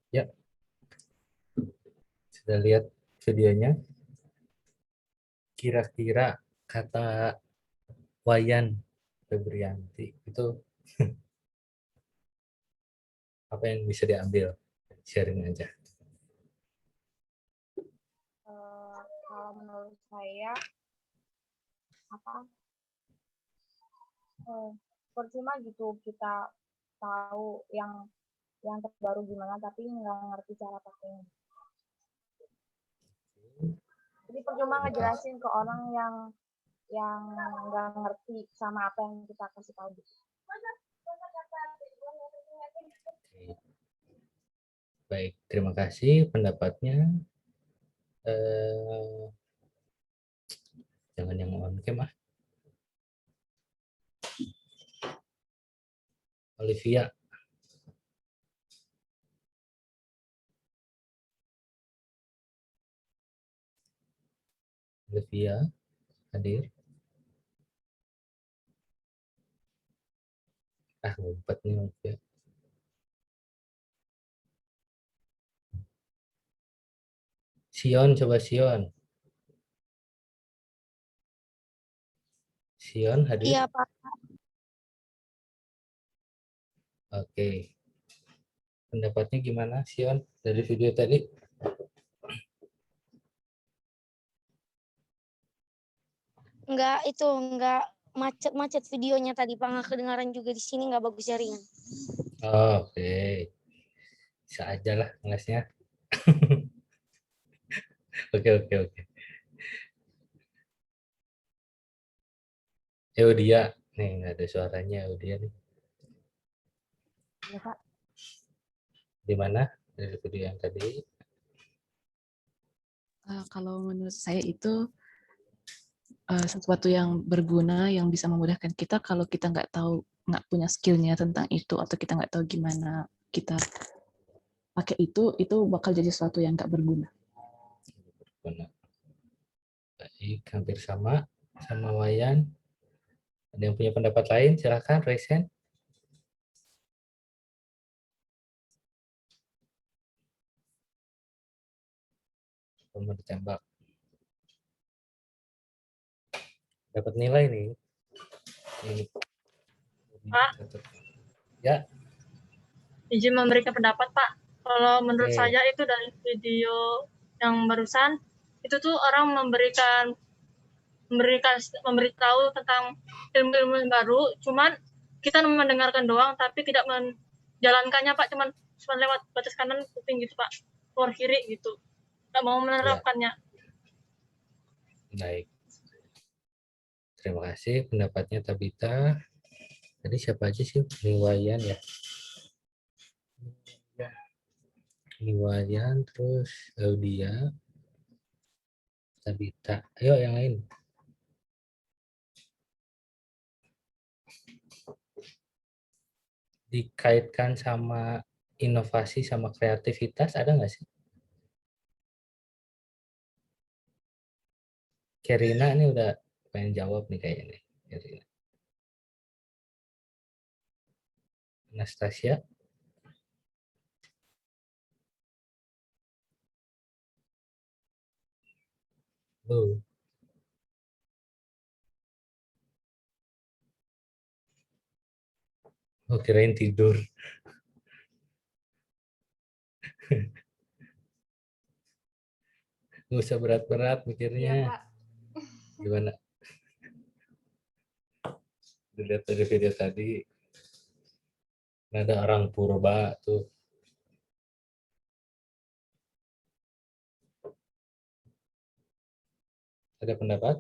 Ya, sudah lihat videonya. Kira-kira kata Wayan Febrianti itu apa yang bisa diambil? Sharing aja. Kalau menurut saya percuma gitu kita tahu yang terbaru gimana tapi nggak ngerti cara pakainya. Jadi percuma ngejelasin ke orang yang nggak ngerti sama apa yang kita kasih tahu. Baik, terima kasih pendapatnya. Jangan yang on cam ah. Olivia. Olivia hadir. Ngumpet nih Olivia. Sion, coba Sion. Sion hadir? Iya, Pak. Oke. Pendapatnya gimana Sion dari video tadi? Enggak macet-macet videonya tadi, Pak. Nggak kedengaran juga di sini, nggak bagus jaringan. Oke. Bisa aja lah ngelasnya. Oke. Dia nih nggak ada suaranya dia nih. Ya, Pak. Di mana dari video yang tadi? Kalau menurut saya itu sesuatu yang berguna yang bisa memudahkan kita. Kalau kita nggak tahu, nggak punya skillnya tentang itu, atau kita nggak tahu gimana kita pakai itu bakal jadi sesuatu yang nggak berguna. Benar. Baik, hampir sama Wayan. Ada yang punya pendapat lain? Silakan raise hand. Mau ditembak. Dapat nilai nih. Ini. Pak, Ya, izin memberikan pendapat, Pak. Kalau menurut Oke. saya itu dari video yang barusan, itu tuh orang memberitahu tentang ilmu-ilmu yang baru, cuman kita mendengarkan doang, tapi tidak menjalankannya, Pak. Cuman lewat batas kanan kuping gitu, Pak. Keluar kiri gitu. Nggak mau menerapkannya. baik. Terima kasih pendapatnya Tabita. Tadi siapa aja sih? Niwayan ya. Niwayan, terus Audia, Tabita. Ayo yang lain. Dikaitkan sama inovasi sama kreativitas ada nggak sih? Kerina ini udah pengen jawab nih kayaknya nih. Kerina. Anastasia. Lu. Oh, kirain tidur. Nggak usah berat-berat mikirnya. Iya, Pak. Gimana? Dilihat dari video tadi. Ada orang purba tuh. Ada pendapat?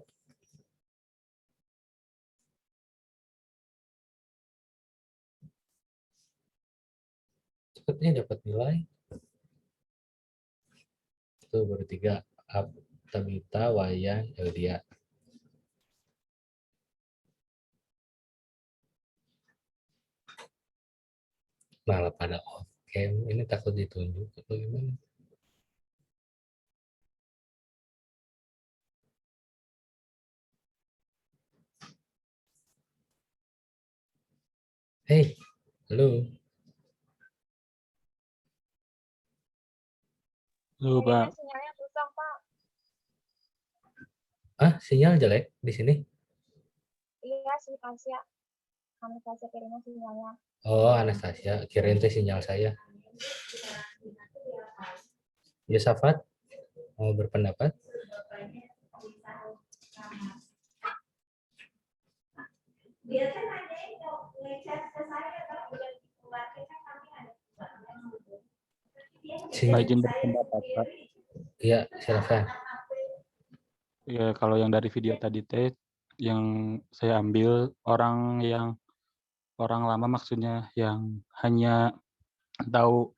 Cepatnya dapat nilai. Itu baru 3. Tabita, Wayan, Eldia. Malah pada off cam. Ini takut ditunjuk atau gimana? Hey, halo. Halo, Pak. Sinyalnya susah, Pak. Ah, sinyal jelek di sini? Iya sih, Tasya. Kami Tasya kirinya sinyalnya. Oh, Anastasia. Kirain teh sinyal saya. Yosafat, mau berpendapat? Pak, izin berpendapat, Pak. Iya, silakan. Ya, kalau yang dari video tadi teh yang saya ambil orang lama maksudnya yang hanya tahu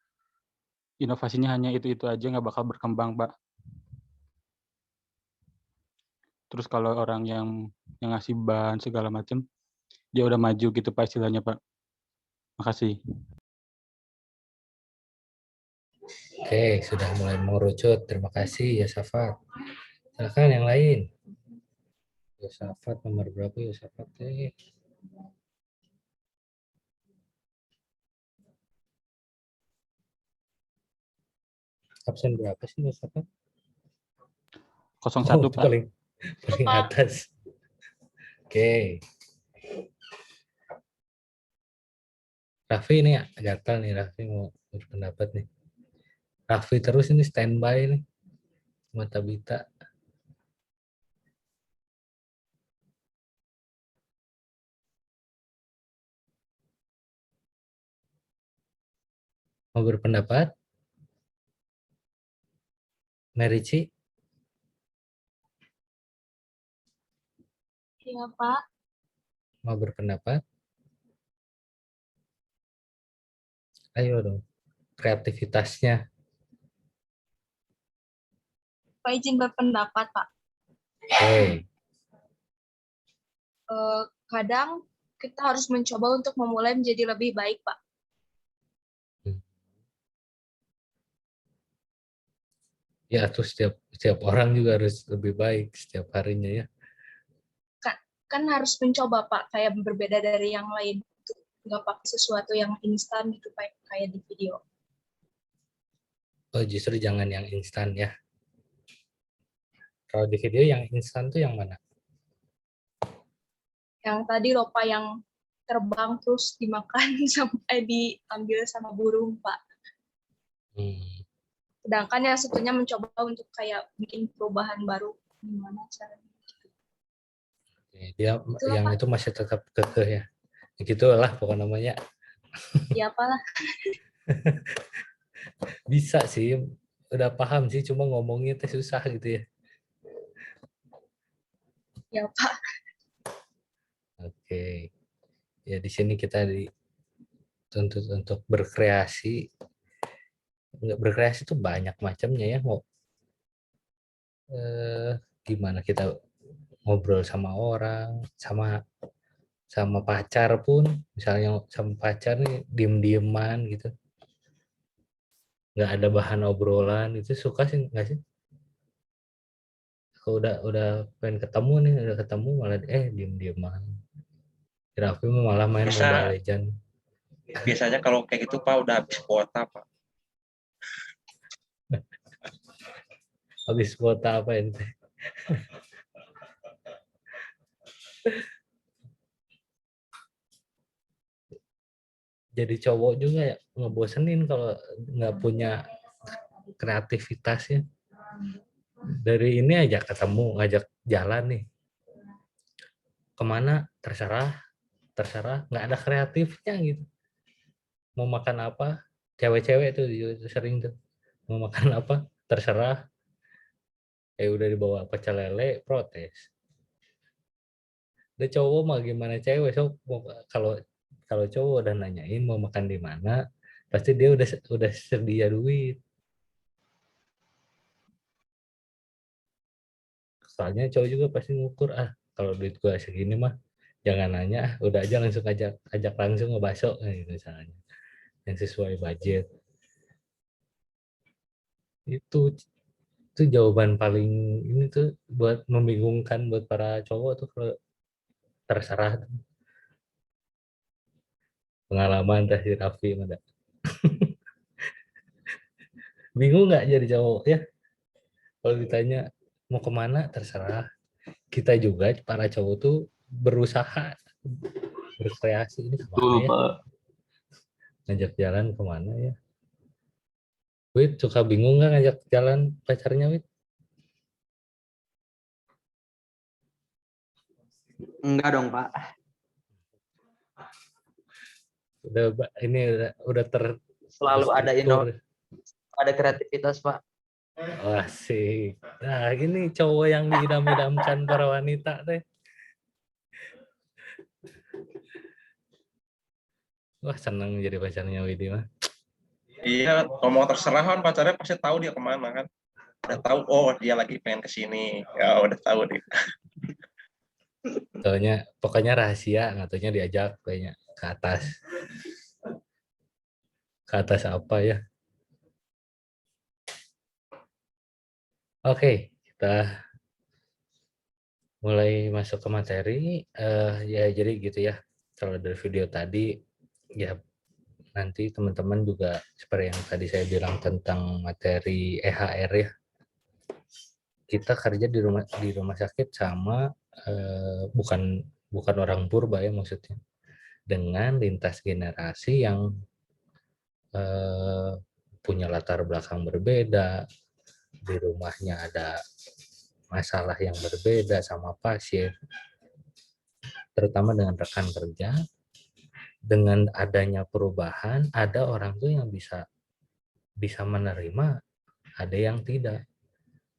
inovasinya hanya itu aja nggak bakal berkembang, Pak. Terus kalau orang yang ngasih bahan segala macam, dia udah maju gitu Pak istilahnya, Pak. Makasih. Oke, sudah mulai mengerucut. Terima kasih, Yosafat. Silakan yang lain. Yosafat nomor berapa Yosafat? Absen berapa sih Yosafat? 01, Oh, Pak. paling atas. Oke. Raffi ini gatal nih, Raffi mau berpendapat nih. Raffi terus ini standby nih. Sama Tabita. Mau berpendapat? Merici? Iya, Pak. Mau berpendapat? Ayo dong. Kreativitasnya. Pak izin berpendapat, Pak. Oke. kadang kita harus mencoba untuk memulai menjadi lebih baik, Pak. Ya, tuh setiap orang juga harus lebih baik setiap harinya ya. Kan harus mencoba, Pak, kayak berbeda dari yang lain. Nggak pakai sesuatu yang instan gitu, Pak, kayak di video. Oh, justru jangan yang instan ya. Kalau di video yang instan tuh yang mana? Yang tadi loh, Pak, yang terbang terus dimakan sampai diambil sama burung, Pak. Sedangkan yang satunya mencoba untuk kayak bikin perubahan baru. Gimana caranya? Dia Itulah, yang Pak. itu masih tetap kekeh ya. Gitulah pokoknya namanya. Ya, apalah. Bisa sih, udah paham sih, cuma ngomongnya teh susah gitu ya. Ya, Pak. Oke. Ya di sini kita dituntut untuk berkreasi. Berkreasi itu banyak macamnya ya. Mau gimana kita ngobrol sama orang, sama pacar pun, misalnya sama pacar nih diem-dieman gitu, nggak ada bahan obrolan, itu suka sih nggak sih? Kalau udah pengen ketemu nih, udah ketemu malah diem-dieman. Raffi malah main Mobile Legend. Biasanya kalau kayak gitu Pak udah habis kuota Pak. Habis kuota apa ini? Jadi cowok juga ya ngebosenin kalau nggak punya kreativitasnya. Dari ini aja ketemu, ngajak jalan nih. Kemana terserah, nggak ada kreatifnya gitu. Mau makan apa, cewek-cewek tuh sering tuh. Mau makan apa, terserah. Udah dibawa pecel lele, protes. Udah cowok mah gimana cewek, so kalau cowok udah nanyain mau makan di mana, pasti dia udah sedia duit. Soalnya cowok juga pasti ngukur, kalau duit gua segini mah jangan nanya, udah aja langsung ajak langsung ngebasok misalnya, yang sesuai budget. Itu jawaban paling ini tuh buat membingungkan buat para cowok tuh, kalau terserah. Pengalaman dari Raffi ada. Bingung nggak jadi cowok ya? Kalau ditanya mau kemana terserah. Kita juga para cowok tuh berusaha berkreasi, ini kemana ya? Ngajak jalan kemana ya? Wit, suka bingung nggak ngajak jalan pacarnya, Wit? Enggak dong, Pak. Udah selalu ada kreativitas, Pak. Oh, asik. Nah, ini cowok yang diidam-idamkan para wanita teh. Wah, senang jadi pacarnya Widi mah. Iya, ngomong terserah kan pacarnya pasti tahu dia kemana kan. Udah tahu, oh dia lagi pengen kesini. Ya udah tahu deh. Soalnya pokoknya rahasia, nggak diajak kayaknya ke atas. Ke atas apa ya? Oke, kita mulai masuk ke materi. Ya jadi gitu ya. Kalau dari video tadi, ya nanti teman-teman juga seperti yang tadi saya bilang tentang materi EHR ya. Kita kerja di rumah sakit sama bukan orang purba ya maksudnya. Dengan lintas generasi yang punya latar belakang berbeda, di rumahnya ada masalah yang berbeda sama pasien, terutama dengan rekan kerja. Dengan adanya perubahan, ada orang tuh yang bisa menerima, ada yang tidak.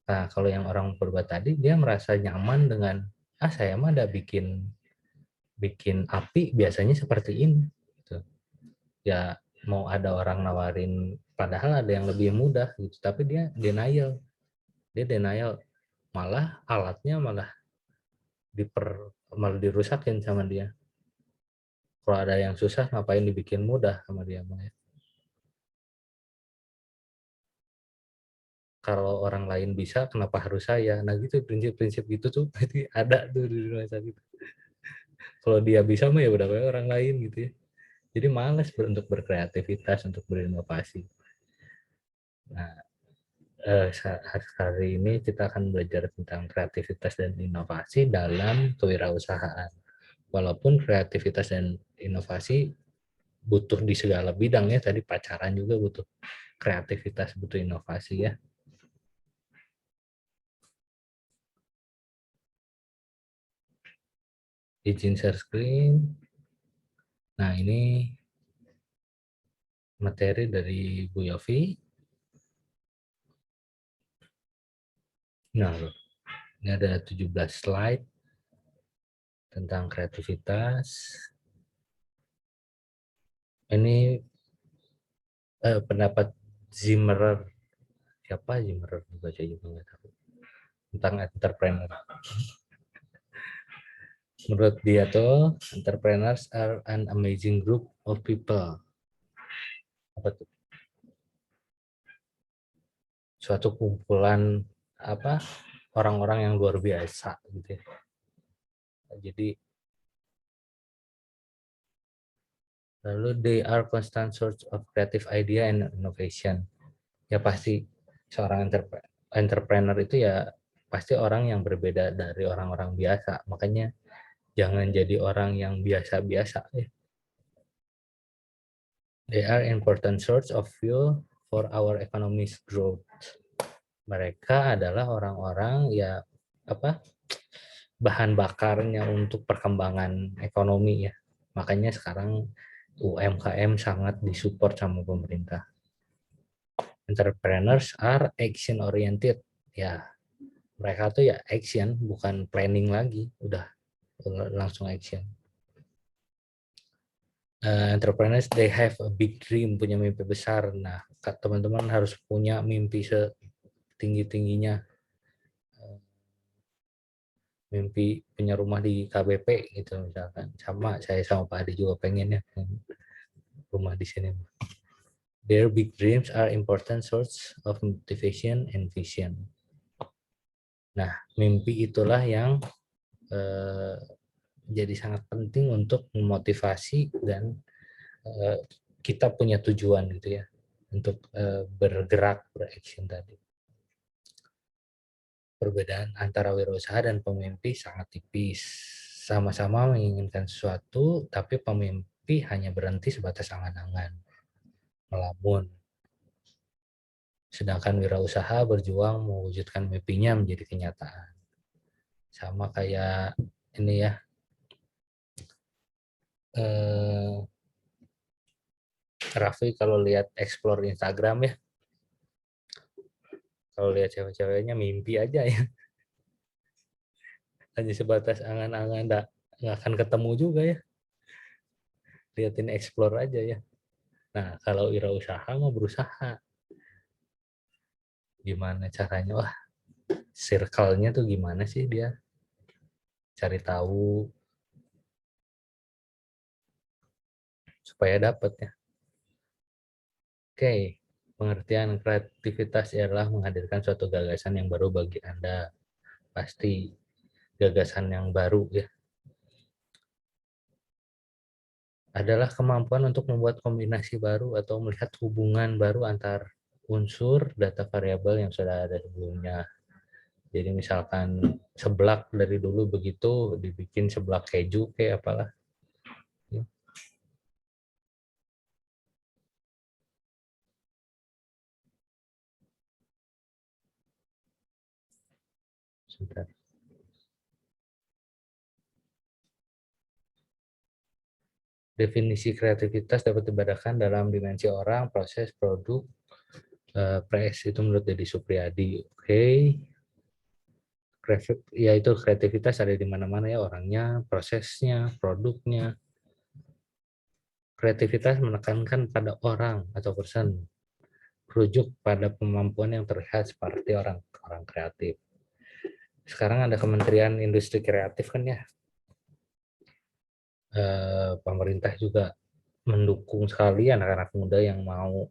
Nah, kalau yang orang purba tadi, dia merasa nyaman dengan saya mah ada bikin api biasanya seperti ini gitu. Ya mau ada orang nawarin, padahal ada yang lebih mudah gitu, tapi dia denial, malah alatnya malah malah dirusakin sama dia. Kalau ada yang susah, ngapain dibikin mudah sama dia. Kalau orang lain bisa, kenapa harus saya? Nah gitu, prinsip-prinsip gitu tuh berarti ada tuh di rumah sakit. Kalau dia bisa mah ya udah kayak orang lain gitu ya. Jadi malas untuk berkreativitas, untuk berinovasi. Nah, hari ini kita akan belajar tentang kreativitas dan inovasi dalam kewirausahaan. Walaupun kreativitas dan inovasi butuh di segala bidang ya, tadi pacaran juga butuh kreativitas, butuh inovasi ya. Izin share screen. Nah, ini materi dari Bu Yofi. Nah, ini ada 17 slide tentang kreativitas. Ini pendapat Zimmerer. Siapa Zimmerer? Baca juga nggak tahu. Tentang entrepreneur. Menurut dia tuh, entrepreneurs are an amazing group of people. Apa tuh? Suatu kumpulan apa? Orang-orang yang luar biasa gitu ya. Jadi lalu they are constant source of creative idea and innovation. Ya pasti seorang entrepreneur itu ya pasti orang yang berbeda dari orang-orang biasa. Makanya jangan jadi orang yang biasa-biasa. They are important source of fuel for our economy's growth. Mereka adalah orang-orang ya apa bahan bakarnya untuk perkembangan ekonomi ya. Makanya sekarang UMKM sangat disupport sama pemerintah. Entrepreneurs are action oriented. Ya, mereka tuh ya action, bukan planning lagi, udah langsung action. Entrepreneurs they have a big dream, punya mimpi besar. Nah, teman-teman harus punya mimpi setinggi-tingginya. Mimpi punya rumah di KBP gitu misalkan. Sama saya sama Pak Adi juga pengen ya rumah di sini. Their big dreams are important source of motivation and vision. Nah, mimpi itulah yang jadi sangat penting untuk memotivasi dan kita punya tujuan gitu ya untuk bergerak, beraction tadi. Perbedaan antara wirausaha dan pemimpi sangat tipis. Sama-sama menginginkan sesuatu, tapi pemimpi hanya berhenti sebatas angan-angan, melamun. Sedangkan wirausaha berjuang mewujudkan mimpinya menjadi kenyataan. Sama kayak ini ya, Raffi kalau lihat explore Instagram ya, kalau lihat cewek-ceweknya mimpi aja ya, hanya sebatas angan-angan, nggak akan ketemu juga ya, liatin explore aja ya. Nah kalau wirausaha mau berusaha, gimana caranya, wah circle-nya tuh gimana sih dia, cari tahu supaya dapat ya. Oke, pengertian kreativitas adalah menghadirkan suatu gagasan yang baru bagi Anda. Pasti gagasan yang baru ya. Adalah kemampuan untuk membuat kombinasi baru atau melihat hubungan baru antar unsur data variabel yang sudah ada sebelumnya. Jadi misalkan seblak dari dulu begitu, dibikin seblak keju kayak apalah. Sebentar. Definisi kreativitas dapat dibedakan dalam dimensi orang, proses, produk, press itu menurut Deddy Supriyadi. Oke. Ya itu kreativitas ada di mana-mana ya, orangnya, prosesnya, produknya. Kreativitas menekankan pada orang atau person, merujuk pada kemampuan yang terlihat seperti orang kreatif. Sekarang ada Kementerian Industri Kreatif kan ya. pemerintah juga mendukung sekali anak-anak muda yang mau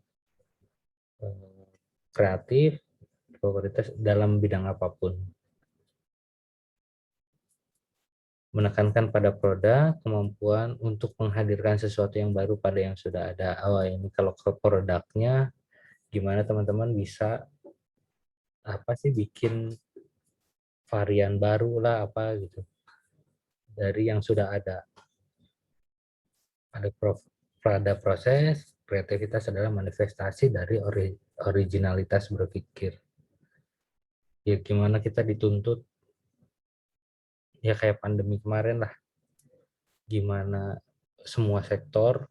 kreatif, prioritas dalam bidang apapun. Menekankan pada produk, kemampuan untuk menghadirkan sesuatu yang baru pada yang sudah ada. Oh, ini kalau ke produknya, gimana teman-teman bisa apa sih bikin varian baru lah apa gitu dari yang sudah ada. Pada proses kreativitas adalah manifestasi dari originalitas berpikir. Ya gimana kita dituntut ya kayak pandemi kemarin lah, gimana semua sektor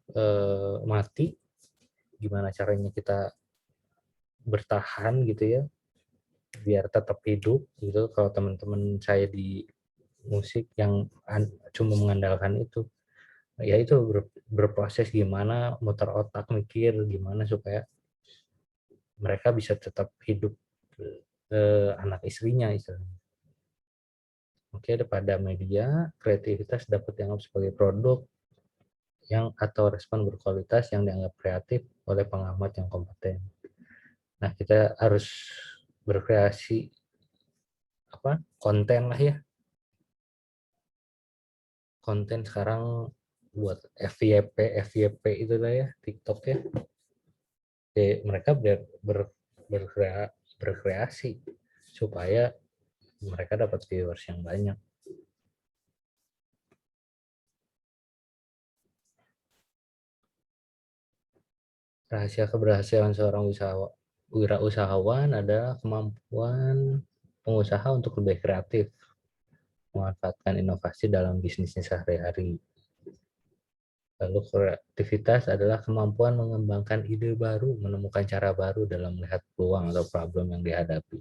mati, gimana caranya kita bertahan gitu ya biar tetap hidup gitu. Kalau teman-teman saya di musik yang cuma mengandalkan itu, ya itu berproses gimana muter otak mikir gimana supaya mereka bisa tetap hidup, anak istrinya istilahnya. Oke, pada media, kreativitas dapat dianggap sebagai produk yang atau respon berkualitas yang dianggap kreatif oleh pengamat yang kompeten. Nah, kita harus berkreasi konten lah ya. Konten sekarang buat FYP itu lah ya, TikTok ya. Jadi mereka berkreasi supaya mereka dapat viewers yang banyak. Rahasia keberhasilan seorang wirausahawan adalah kemampuan pengusaha untuk lebih kreatif, memanfaatkan inovasi dalam bisnisnya sehari-hari. Lalu kreativitas adalah kemampuan mengembangkan ide baru, menemukan cara baru dalam melihat peluang atau problem yang dihadapi.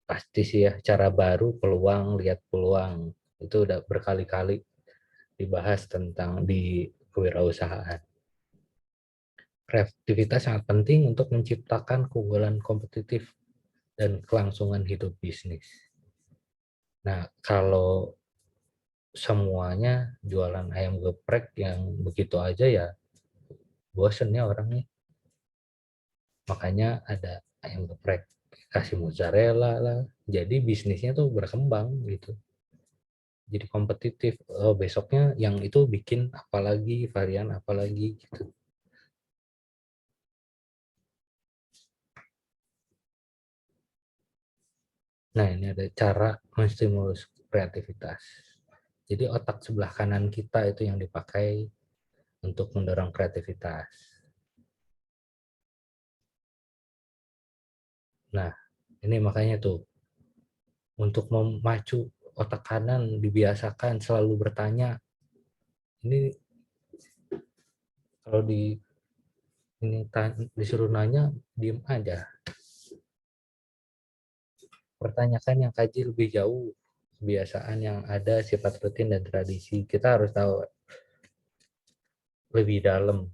Pasti sih ya, cara baru, peluang, lihat peluang. Itu udah berkali-kali dibahas tentang di kewirausahaan. Kreativitas sangat penting untuk menciptakan keunggulan kompetitif dan kelangsungan hidup bisnis. Nah, kalau semuanya jualan ayam geprek yang begitu aja ya bosen ya orangnya. Makanya ada ayam geprek, kasih mozzarella lah. Jadi bisnisnya tuh berkembang gitu. Jadi kompetitif. Oh, besoknya yang itu bikin apalagi varian apalagi gitu. Nah, ini ada cara menstimulus kreativitas. Jadi otak sebelah kanan kita itu yang dipakai untuk mendorong kreativitas. Nah, ini makanya tuh untuk memacu otak kanan dibiasakan selalu bertanya. Ini kalau disuruh nanya diem aja. Pertanyakan yang kaji lebih jauh, kebiasaan yang ada, sifat rutin dan tradisi. Kita harus tahu lebih dalam.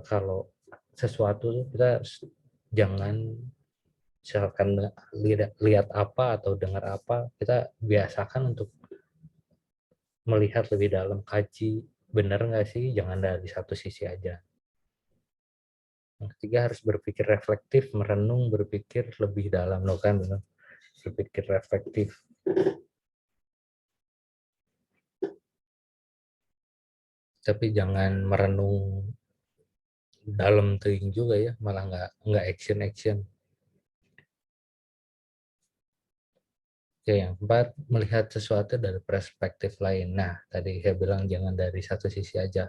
Kalau sesuatu kita jangan misalkan lihat apa atau dengar apa, kita biasakan untuk melihat lebih dalam, kaji benar nggak sih, jangan dari satu sisi aja. Yang ketiga harus berpikir reflektif, merenung, berpikir lebih dalam, loh kan, berpikir reflektif. Tapi jangan merenung dalam teing juga ya, malah nggak action. Oke, yang keempat, melihat sesuatu dari perspektif lain. Nah, tadi saya bilang jangan dari satu sisi aja.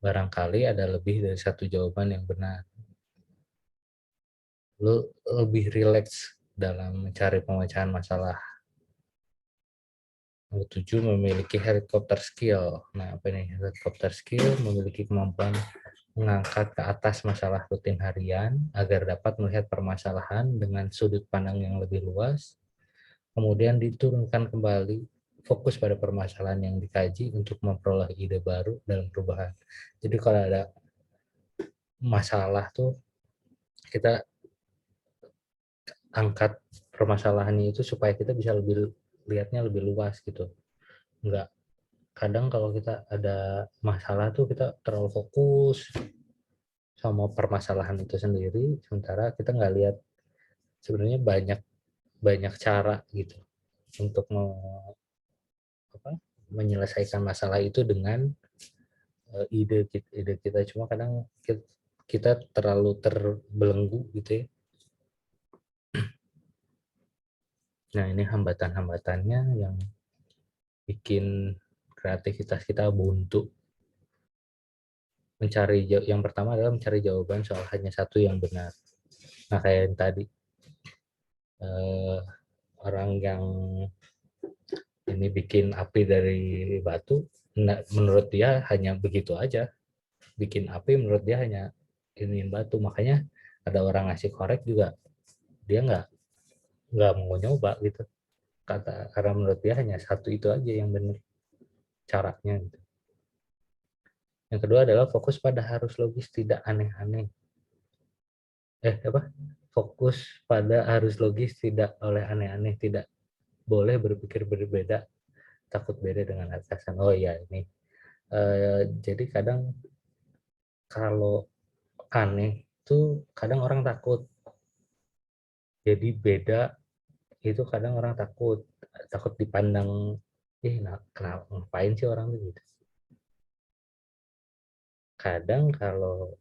Barangkali ada lebih dari satu jawaban yang benar. Lu lebih rileks dalam mencari pemecahan masalah. Yang ketujuh, memiliki helikopter skill. Nah, apa ini? Helikopter skill memiliki kemampuan mengangkat ke atas masalah rutin harian agar dapat melihat permasalahan dengan sudut pandang yang lebih luas, kemudian diturunkan kembali, fokus pada permasalahan yang dikaji untuk memperoleh ide baru dalam perubahan. Jadi kalau ada masalah tuh kita angkat permasalahannya itu supaya kita bisa lihatnya lebih luas gitu. Enggak, kadang kalau kita ada masalah tuh kita terlalu fokus sama permasalahan itu sendiri, sementara kita nggak lihat sebenarnya banyak cara gitu untuk menyelesaikan masalah itu dengan ide kita. Cuma kadang kita terlalu terbelenggu gitu ya. Nah, ini hambatan-hambatannya yang bikin kreativitas kita buntu. Yang pertama adalah mencari jawaban soal hanya satu yang benar. Nah, kayak yang tadi, orang yang ini bikin api dari batu, menurut dia hanya begitu aja. Bikin api menurut dia hanya iniin batu. Makanya ada orang ngasih korek juga, dia nggak mau nyoba gitu. Karena menurut dia hanya satu itu aja yang benar caranya gitu. Yang kedua adalah fokus pada harus logis, tidak aneh-aneh. Fokus pada harus logis, tidak oleh aneh-aneh, tidak boleh berpikir berbeda, takut beda dengan atasan. Oh iya, ini. Jadi kadang kalau aneh itu kadang orang takut. Jadi beda itu kadang orang takut dipandang, kenapa, ngapain sih orang itu gitu. Kadang kalau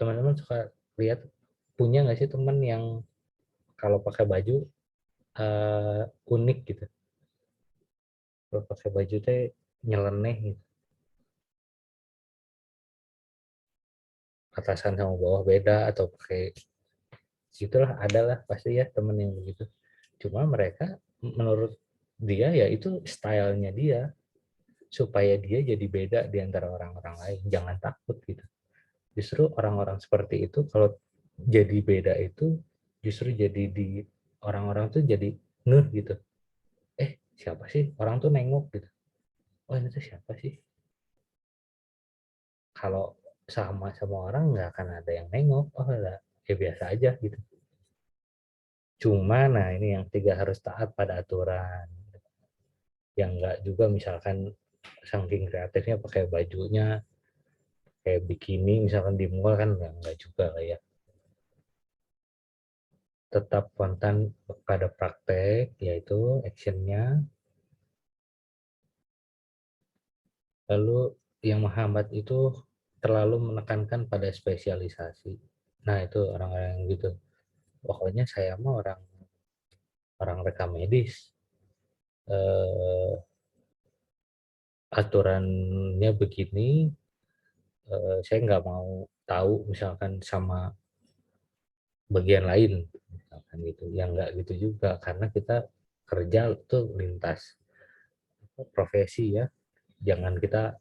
teman-teman suka lihat, punya nggak sih teman yang kalau pakai baju unik gitu, kalau pakai baju teh nyeleneh gitu, atasan sama bawah beda atau pakai gitulah, adalah pasti ya temen yang begitu. Cuma mereka menurut dia ya itu stylenya dia, supaya dia jadi beda di antara orang-orang lain. Jangan takut gitu. Justru orang-orang seperti itu kalau jadi beda itu justru jadi di orang-orang tuh jadi ngeh gitu. Siapa sih? Orang tuh nengok gitu. Oh, ini tuh siapa sih? Kalau sama orang nggak akan ada yang nengok. Oh, ya biasa aja gitu. Cuma nah ini yang tiga, harus taat pada aturan. Yang enggak juga misalkan saking kreatifnya pakai bajunya kayak bikini misalkan di mall kan, enggak juga lah ya. Tetap kontan pada praktek, yaitu actionnya. Lalu yang menghambat itu terlalu menekankan pada spesialisasi. Nah itu orang-orang yang gitu. Pokoknya saya mah orang rekam medis. Aturannya begini, saya nggak mau tahu misalkan sama bagian lain, misalkan gitu. Yang nggak gitu juga, karena kita kerja tuh lintas profesi ya. Jangan kita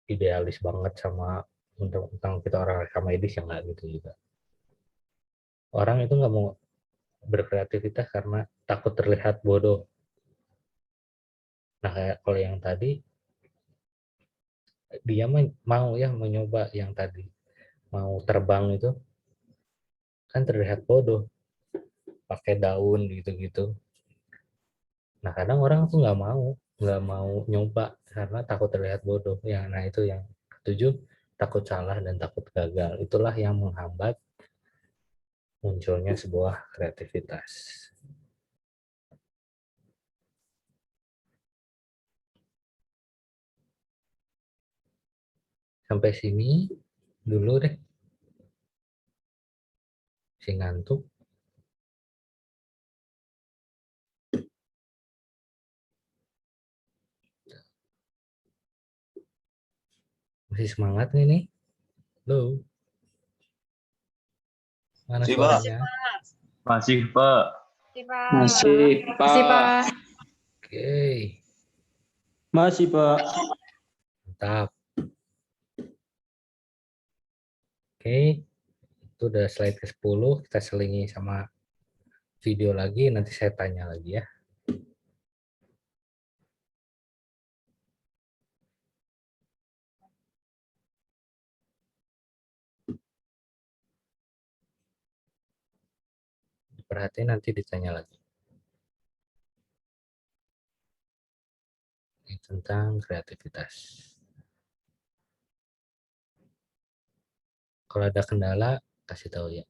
idealis banget sama tentang kita orang rekam medis, yang nggak gitu juga. Orang itu nggak mau berkreativitas karena takut terlihat bodoh. Nah kayak kalau yang tadi, dia mau ya mencoba yang tadi, mau terbang itu kan terlihat bodoh pakai daun gitu-gitu. Nah kadang orang tuh nggak mau nyoba karena takut terlihat bodoh ya. Nah itu yang ketujuh, takut salah dan takut gagal. Itulah yang menghambat munculnya sebuah kreativitas. Sampai sini dulu deh, si ngantuk. Masih semangat nih? Lo mana Masih, Pak. suaranya? Masih, Pak. Masih, Pak. Masih, Pak. Oke, Masih, Pak. mantap. Oke, itu udah slide ke-10, kita selingi sama video lagi, nanti saya tanya lagi ya. Perhatiin nanti ditanya lagi. Ini tentang kreativitas. Kalau ada kendala, kasih tahu ya.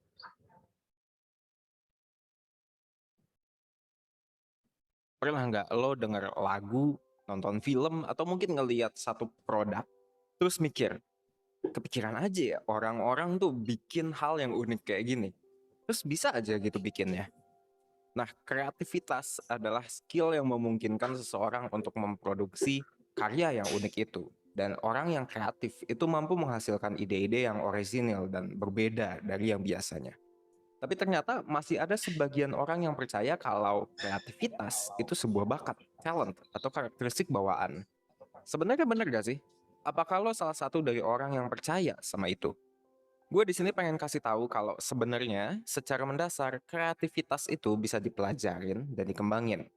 Pernah nggak lo denger lagu, nonton film, atau mungkin ngelihat satu produk, terus mikir, kepikiran aja ya orang-orang tuh bikin hal yang unik kayak gini. Terus bisa aja gitu bikinnya. Nah, kreativitas adalah skill yang memungkinkan seseorang untuk memproduksi karya yang unik itu. Dan orang yang kreatif itu mampu menghasilkan ide-ide yang orisinil dan berbeda dari yang biasanya. Tapi ternyata masih ada sebagian orang yang percaya kalau kreativitas itu sebuah bakat, talent, atau karakteristik bawaan. Sebenarnya benar gak sih? Apakah lo salah satu dari orang yang percaya sama itu? Gue di sini pengen kasih tahu kalau sebenarnya secara mendasar kreativitas itu bisa dipelajarin dan dikembangin.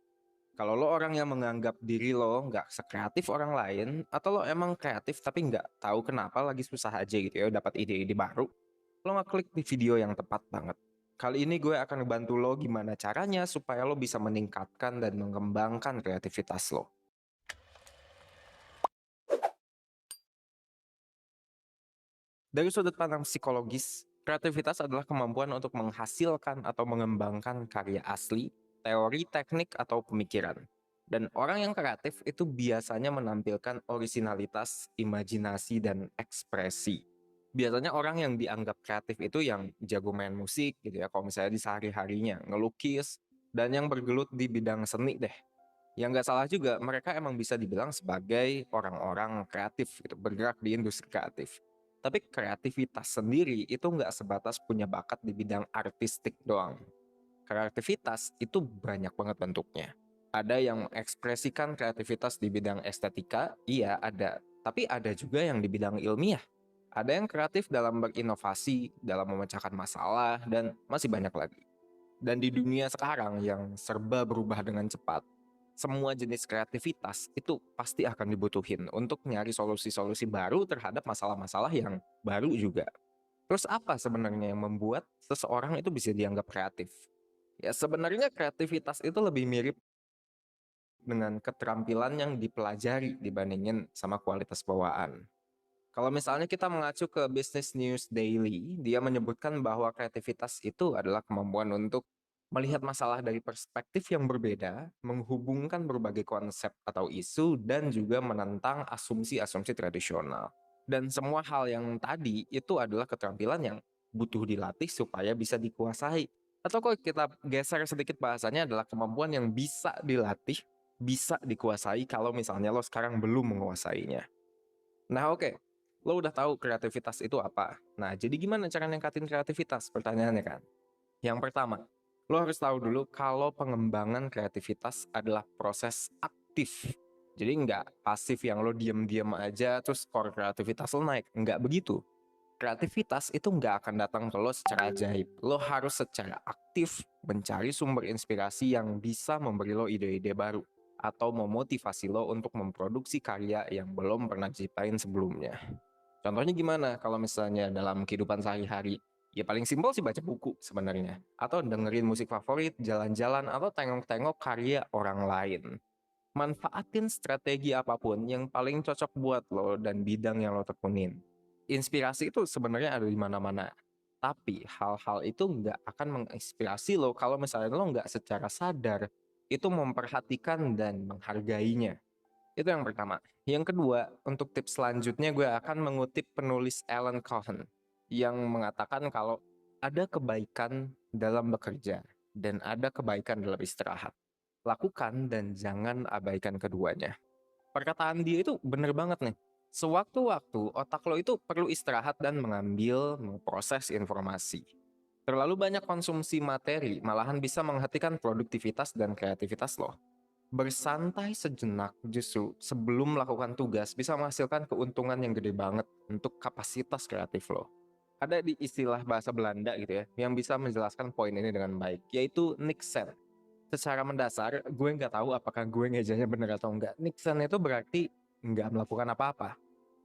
Kalau lo orang yang menganggap diri lo nggak sekreatif orang lain, atau lo emang kreatif tapi nggak tahu kenapa lagi susah aja gitu ya dapat ide-ide baru, lo ngeklik di video yang tepat banget. Kali ini gue akan ngebantu lo gimana caranya supaya lo bisa meningkatkan dan mengembangkan kreativitas lo. Dari sudut pandang psikologis, kreativitas adalah kemampuan untuk menghasilkan atau mengembangkan karya asli, teori, teknik, atau pemikiran. Dan orang yang kreatif itu biasanya menampilkan orisinalitas, imajinasi, dan ekspresi. Biasanya orang yang dianggap kreatif itu yang jago main musik gitu ya, kalau misalnya di sehari-harinya, ngelukis, dan yang bergelut di bidang seni deh. Yang nggak salah juga, mereka emang bisa dibilang sebagai orang-orang kreatif gitu, bergerak di industri kreatif. Tapi kreativitas sendiri itu nggak sebatas punya bakat di bidang artistik doang. Kreativitas itu banyak banget bentuknya. Ada yang mengekspresikan kreativitas di bidang estetika, iya ada. Tapi ada juga yang di bidang ilmiah. Ada yang kreatif dalam berinovasi, dalam memecahkan masalah, dan masih banyak lagi. Dan di dunia sekarang yang serba berubah dengan cepat, semua jenis kreativitas itu pasti akan dibutuhin untuk nyari solusi-solusi baru terhadap masalah-masalah yang baru juga. Terus apa sebenarnya yang membuat seseorang itu bisa dianggap kreatif? Ya sebenarnya kreativitas itu lebih mirip dengan keterampilan yang dipelajari dibandingin sama kualitas bawaan. Kalau misalnya kita mengacu ke Business News Daily, dia menyebutkan bahwa kreativitas itu adalah kemampuan untuk melihat masalah dari perspektif yang berbeda, menghubungkan berbagai konsep atau isu, dan juga menentang asumsi-asumsi tradisional. Dan semua hal yang tadi itu adalah keterampilan yang butuh dilatih supaya bisa dikuasai. Atau kalau kita geser sedikit bahasanya adalah kemampuan yang bisa dilatih, bisa dikuasai kalau misalnya lo sekarang belum menguasainya. Nah oke. Lo udah tahu kreativitas itu apa. Nah, jadi gimana cara ningkatin kreativitas? Pertanyaannya kan. Yang pertama, lo harus tahu dulu kalau pengembangan kreativitas adalah proses aktif. Jadi nggak pasif yang lo diem-diem aja terus skor kreativitas lo naik. Nggak begitu. Kreativitas itu nggak akan datang ke lo secara ajaib. Lo harus secara aktif mencari sumber inspirasi yang bisa memberi lo ide-ide baru. Atau memotivasi lo untuk memproduksi karya yang belum pernah diciptain sebelumnya. Contohnya gimana kalau misalnya dalam kehidupan sehari-hari? Ya paling simpel sih baca buku sebenarnya. Atau dengerin musik favorit, jalan-jalan, atau tengok-tengok karya orang lain. Manfaatin strategi apapun yang paling cocok buat lo dan bidang yang lo tekunin. Inspirasi itu sebenarnya ada di mana-mana. Tapi hal-hal itu nggak akan menginspirasi lo kalau misalnya lo nggak secara sadar itu memperhatikan dan menghargainya. Itu yang pertama. Yang kedua, untuk tips selanjutnya gue akan mengutip penulis Alan Cohen yang mengatakan kalau ada kebaikan dalam bekerja dan ada kebaikan dalam istirahat. Lakukan dan jangan abaikan keduanya. Perkataan dia itu bener banget nih. Sewaktu-waktu otak lo itu perlu istirahat dan memproses informasi. Terlalu banyak konsumsi materi malahan bisa menghentikan produktivitas dan kreativitas lo. Bersantai sejenak justru sebelum melakukan tugas bisa menghasilkan keuntungan yang gede banget untuk kapasitas kreatif lo. Ada di istilah bahasa Belanda gitu ya, yang bisa menjelaskan poin ini dengan baik, yaitu niksen. Secara mendasar, gue nggak tahu apakah gue ngejanya bener atau enggak. Niksen itu berarti nggak melakukan apa-apa.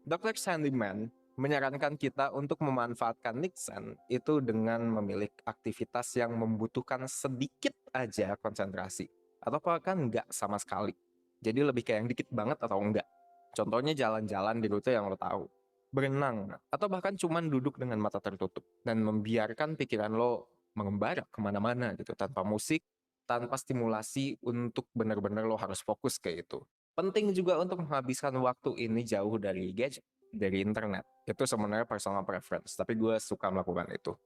Dr. Sandman menyarankan kita untuk memanfaatkan Niksen itu dengan memilih aktivitas yang membutuhkan sedikit aja konsentrasi atau bahkan enggak sama sekali. Jadi lebih kayak yang dikit banget atau enggak. Contohnya jalan-jalan di rute yang lo tahu, berenang, atau bahkan cuman duduk dengan mata tertutup dan membiarkan pikiran lo mengembara kemana-mana gitu tanpa musik, tanpa stimulasi untuk benar-benar lo harus fokus ke itu. Penting juga untuk menghabiskan waktu ini jauh dari gadget, dari internet. Itu sebenarnya personal preference, tapi gue suka melakukan itu.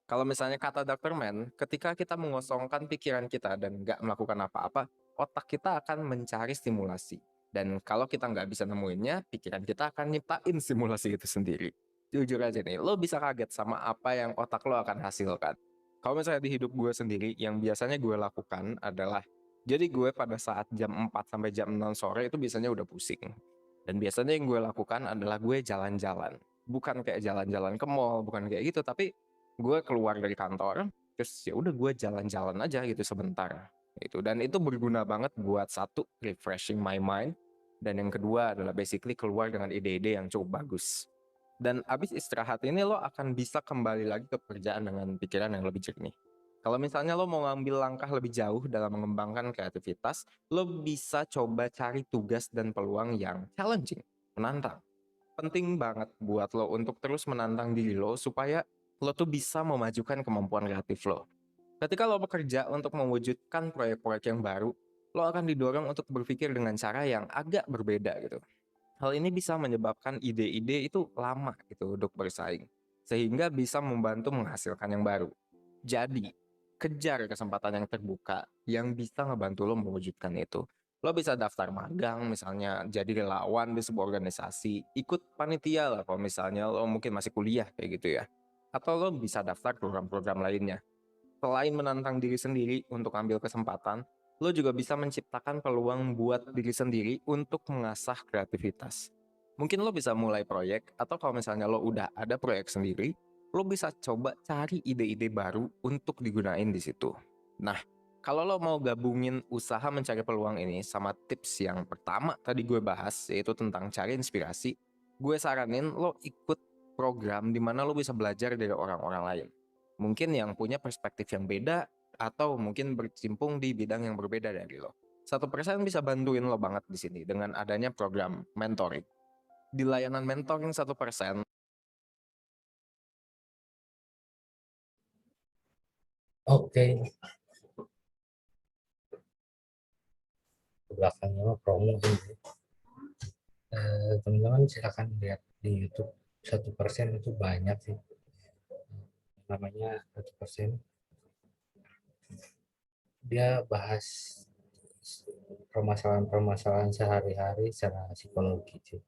Kalau misalnya kata Dr. Man, ketika kita mengosongkan pikiran kita dan nggak melakukan apa-apa, otak kita akan mencari stimulasi. Dan kalau kita nggak bisa nemuinnya, pikiran kita akan nyiptain stimulasi itu sendiri. Jujur aja nih, lo bisa kaget sama apa yang otak lo akan hasilkan. Kalau misalnya di hidup gue sendiri, yang biasanya gue lakukan adalah, jadi gue pada saat jam 4 sampai jam 6 sore itu biasanya udah pusing. Dan biasanya yang gue lakukan adalah gue jalan-jalan. Bukan kayak jalan-jalan ke mall, bukan kayak gitu, tapi gue keluar dari kantor, terus ya udah gue jalan-jalan aja gitu sebentar. Dan itu berguna banget buat satu, refreshing my mind, dan yang kedua adalah basically keluar dengan ide-ide yang cukup bagus. Dan abis istirahat ini lo akan bisa kembali lagi ke pekerjaan dengan pikiran yang lebih jernih. Kalau misalnya lo mau ngambil langkah lebih jauh dalam mengembangkan kreativitas, lo bisa coba cari tugas dan peluang yang challenging, menantang. Penting banget buat lo untuk terus menantang diri lo supaya lo tuh bisa memajukan kemampuan kreatif lo. Ketika lo bekerja untuk mewujudkan proyek-proyek yang baru, lo akan didorong untuk berpikir dengan cara yang agak berbeda gitu. Hal ini bisa menyebabkan ide-ide itu lama gitu untuk bersaing, sehingga bisa membantu menghasilkan yang baru. Jadi, kejar kesempatan yang terbuka yang bisa ngebantu lo mewujudkan itu. Lo bisa daftar magang, misalnya jadi relawan di sebuah organisasi, ikut panitia lah kalau misalnya lo mungkin masih kuliah kayak gitu ya. Atau lo bisa daftar program-program lainnya. Selain menantang diri sendiri untuk ambil kesempatan, lo juga bisa menciptakan peluang buat diri sendiri untuk mengasah kreativitas. Mungkin lo bisa mulai proyek, atau kalau misalnya lo udah ada proyek sendiri, lo bisa coba cari ide-ide baru untuk digunain di situ. Nah, kalau lo mau gabungin usaha mencari peluang ini sama tips yang pertama tadi gue bahas, yaitu tentang cari inspirasi, gue saranin lo ikut program di mana lo bisa belajar dari orang-orang lain. Mungkin yang punya perspektif yang beda, atau mungkin berkecimpung di bidang yang berbeda dari lo. 1% bisa bantuin lo banget di sini dengan adanya program mentoring. Di layanan mentoring 1%, Oke, belakangnya mah promo ini. Teman-teman silakan lihat di YouTube. 1% itu banyak sih. Namanya 1%. Dia bahas permasalahan-permasalahan sehari-hari secara psikologi sih.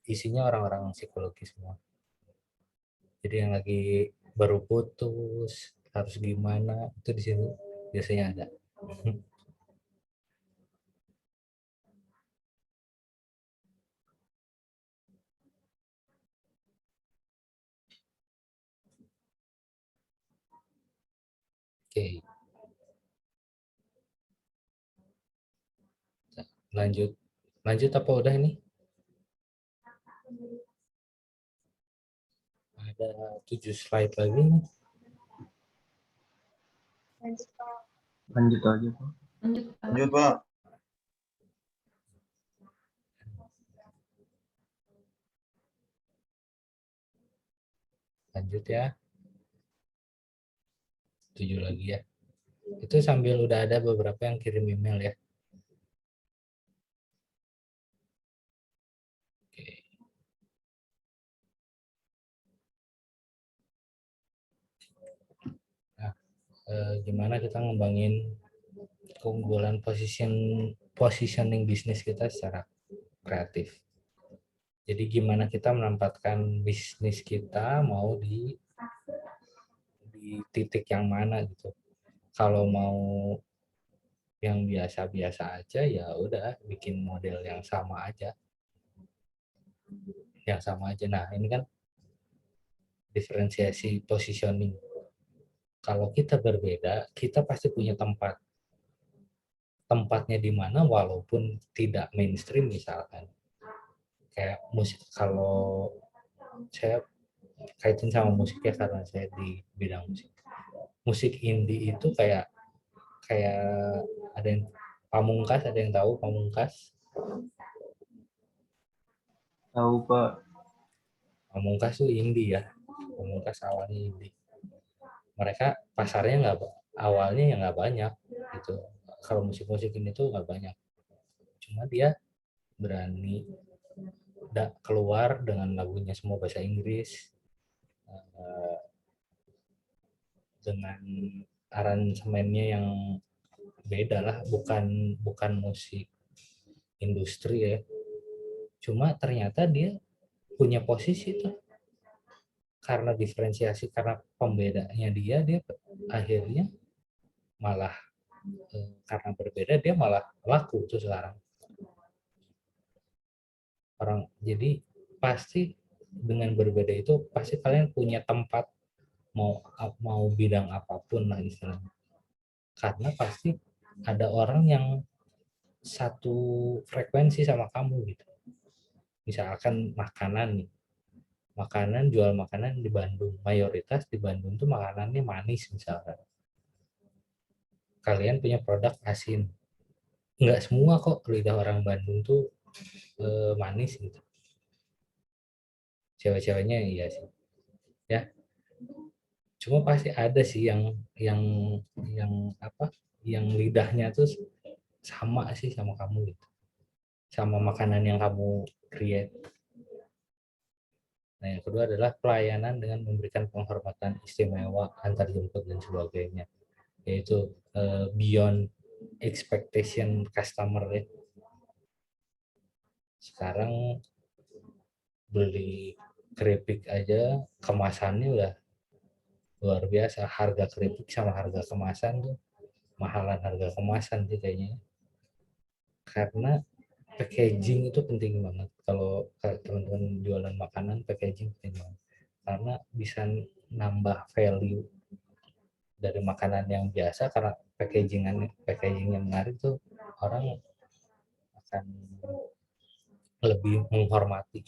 Isinya orang-orang psikologi semua. Jadi yang lagi baru putus harus gimana itu di sini biasanya ada. Oke. Lanjut apa udah ini? Ada 7 slide lagi nih. Lanjut aja, Pak. Lanjut, Pak. Lanjut ya. 7 lagi ya. Itu sambil udah ada beberapa yang kirim email ya. Oke. Nah, gimana kita ngembangin keunggulan positioning bisnis kita secara kreatif. Jadi gimana kita menempatkan bisnis kita mau di titik yang mana gitu. Kalau mau yang biasa-biasa aja ya udah bikin model yang sama aja. Yang sama aja. Nah, ini kan diferensiasi positioning. Kalau kita berbeda, kita pasti punya tempat. Tempatnya di mana walaupun tidak mainstream misalkan. Kayak musik, kalau saya kaitin sama musik ya karena saya di bidang musik. Musik indie itu kayak ada yang Pamungkas, ada yang tahu Pamungkas? Tahu Pak. Pamungkas tuh indie ya. Pamungkas awalnya indie. Mereka pasarnya awalnya ya nggak banyak gitu. Kalau musik-musik ini tuh nggak banyak. Cuma dia berani keluar dengan lagunya semua bahasa Inggris, dengan aransemennya yang beda lah, bukan musik industri ya. Cuma ternyata dia punya posisi tuh karena diferensiasi, karena pembedanya dia akhirnya malah karena berbeda dia malah laku tuh sekarang orang. Jadi pasti dengan berbeda itu pasti kalian punya tempat, mau bidang apapun lah istilahnya, karena pasti ada orang yang satu frekuensi sama kamu gitu. Misalkan makanan nih, jual makanan di Bandung, mayoritas di Bandung tuh makanannya manis misalkan. Kalian punya produk asin, nggak semua kok lidah orang Bandung tuh manis gitu. Cewek-ceweknya iya sih ya, cuma pasti ada sih yang lidahnya tuh sama sih sama kamu gitu, sama makanan yang kamu create. Nah, yang kedua adalah pelayanan dengan memberikan penghormatan istimewa, antar jemput dan sebagainya, yaitu beyond expectation customer ya. Sekarang beli keripik aja kemasannya udah luar biasa, harga keripik sama harga kemasan tuh mahalan harga kemasan sih kayaknya, karena packaging itu penting banget. Kalau teman-teman jualan makanan, packaging penting banget karena bisa nambah value dari makanan yang biasa. Karena packaging yang menarik tuh orang akan lebih menghormati.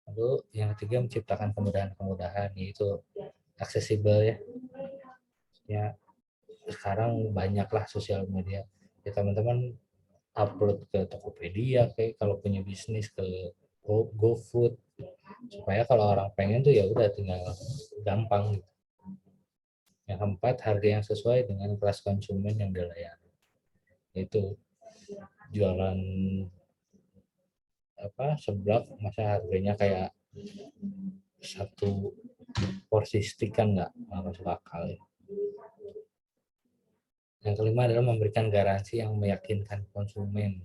Lalu yang ketiga menciptakan kemudahan-kemudahan, yaitu aksesibel ya. Ya sekarang banyaklah sosial media ya, teman-teman upload ke Tokopedia kayak kalau punya bisnis, ke GoFood, supaya kalau orang pengen tuh ya udah tinggal gampang gitu. Yang keempat, harga yang sesuai dengan kelas konsumen yang dilayani, yaitu jualan seblak masa harganya kayak satu porsi steak kan nggak masuk akal ya. Yang kelima adalah memberikan garansi yang meyakinkan konsumen.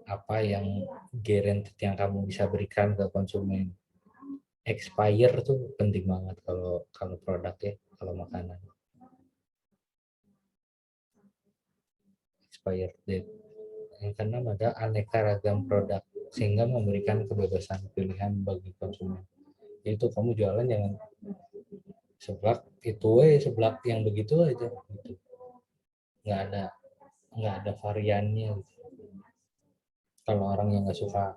Apa yang guaranteed yang kamu bisa berikan ke konsumen. Expire tuh penting banget kalau produk ya, kalau makanan. Expired date. Yang keenam ada aneka ragam produk, sehingga memberikan kebebasan pilihan bagi konsumen. Yaitu kamu jualan jangan seblak seblak yang begitu aja gitu. Nggak ada variannya gitu. Kalau orang yang nggak suka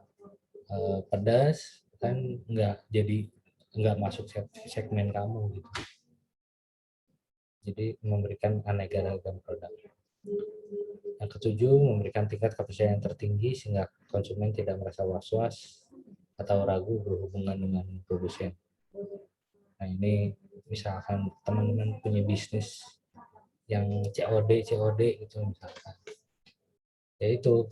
pedas kan nggak masuk segmen kamu gitu. Jadi memberikan aneka ragam produk. Yang ketujuh, memberikan tingkat kepercayaan tertinggi sehingga konsumen tidak merasa was-was atau ragu berhubungan dengan produsen. Nah ini misalkan teman-teman punya bisnis yang COD gitu misalkan, yaitu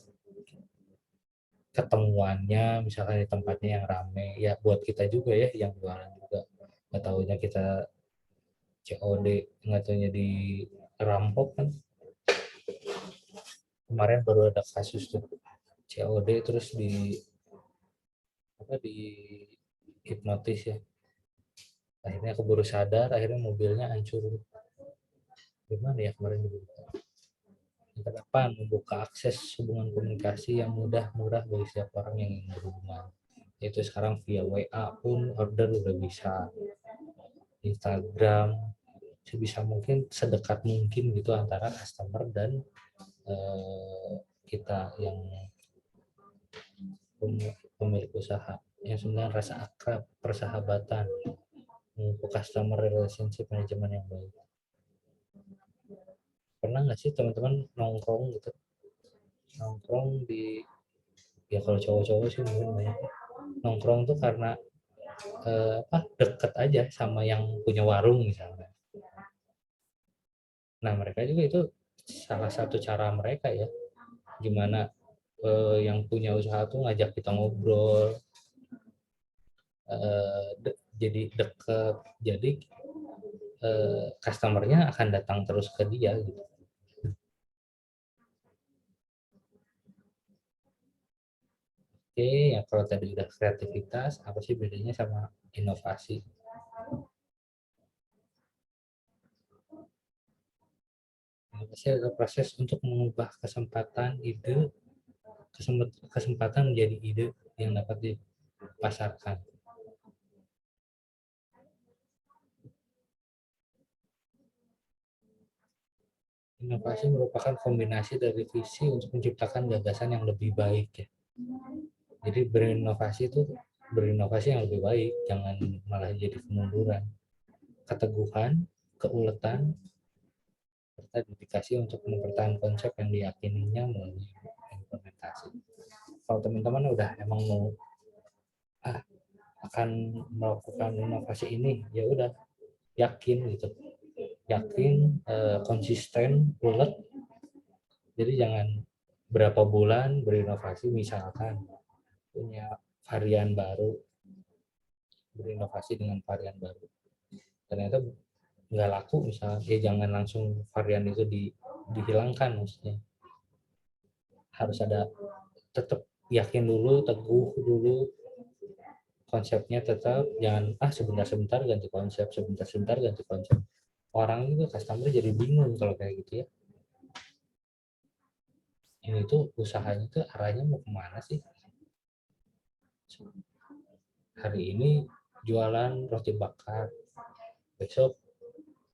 ketemuannya misalkan di tempatnya yang ramai ya, buat kita juga ya yang jualan juga, nggak tahunya kita COD, nggak tahunya di rampok kan. Kemarin baru ada kasus tuh COD terus di hipnotis ya, akhirnya keburu sadar, akhirnya mobilnya hancur. Gimana ya kemarin juga. Yang kedelapan, membuka akses hubungan komunikasi yang murah bagi setiap orang yang ingin berhubungan. Itu sekarang via WA pun order udah bisa, Instagram, sebisa mungkin sedekat mungkin gitu antara customer dan kita yang pemilik usaha yang sebenarnya rasa akrab, persahabatan, customer relationship management yang baik. Pernah nggak sih teman-teman nongkrong gitu, nongkrong di, ya kalau cowok-cowok sih mungkin banyak, nongkrong tuh karena deket aja sama yang punya warung misalnya. Nah mereka juga itu salah satu cara mereka ya, gimana yang punya usaha tuh ngajak kita ngobrol, jadi deket, jadi customernya akan datang terus ke dia gitu. Oke, ya kalau tadi udah kreativitas, apa sih bedanya sama inovasi? Inovasi adalah proses untuk mengubah kesempatan menjadi ide yang dapat dipasarkan. Inovasi merupakan kombinasi dari visi untuk menciptakan gagasan yang lebih baik ya. Jadi berinovasi yang lebih baik, jangan malah jadi kemunduran. Keteguhan, keuletan, serta dedikasi untuk mempertahankan konsep yang diyakininya melalui implementasi. Kalau teman-teman udah emang mau akan melakukan inovasi ini, ya udah yakin gitu, yakin, konsisten, ulet. Jadi jangan berapa bulan berinovasi, misalkan punya varian baru, berinovasi dengan varian baru, ternyata nggak laku misalnya, ya jangan langsung varian itu dihilangkan, maksudnya harus ada, tetap yakin dulu, teguh dulu, konsepnya tetap, jangan sebentar-sebentar ganti konsep, sebentar-sebentar ganti konsep. Orang juga customer jadi bingung kalau kayak gitu ya. Ini tuh usahanya tuh arahnya mau kemana sih? Hari ini jualan roti bakar, besok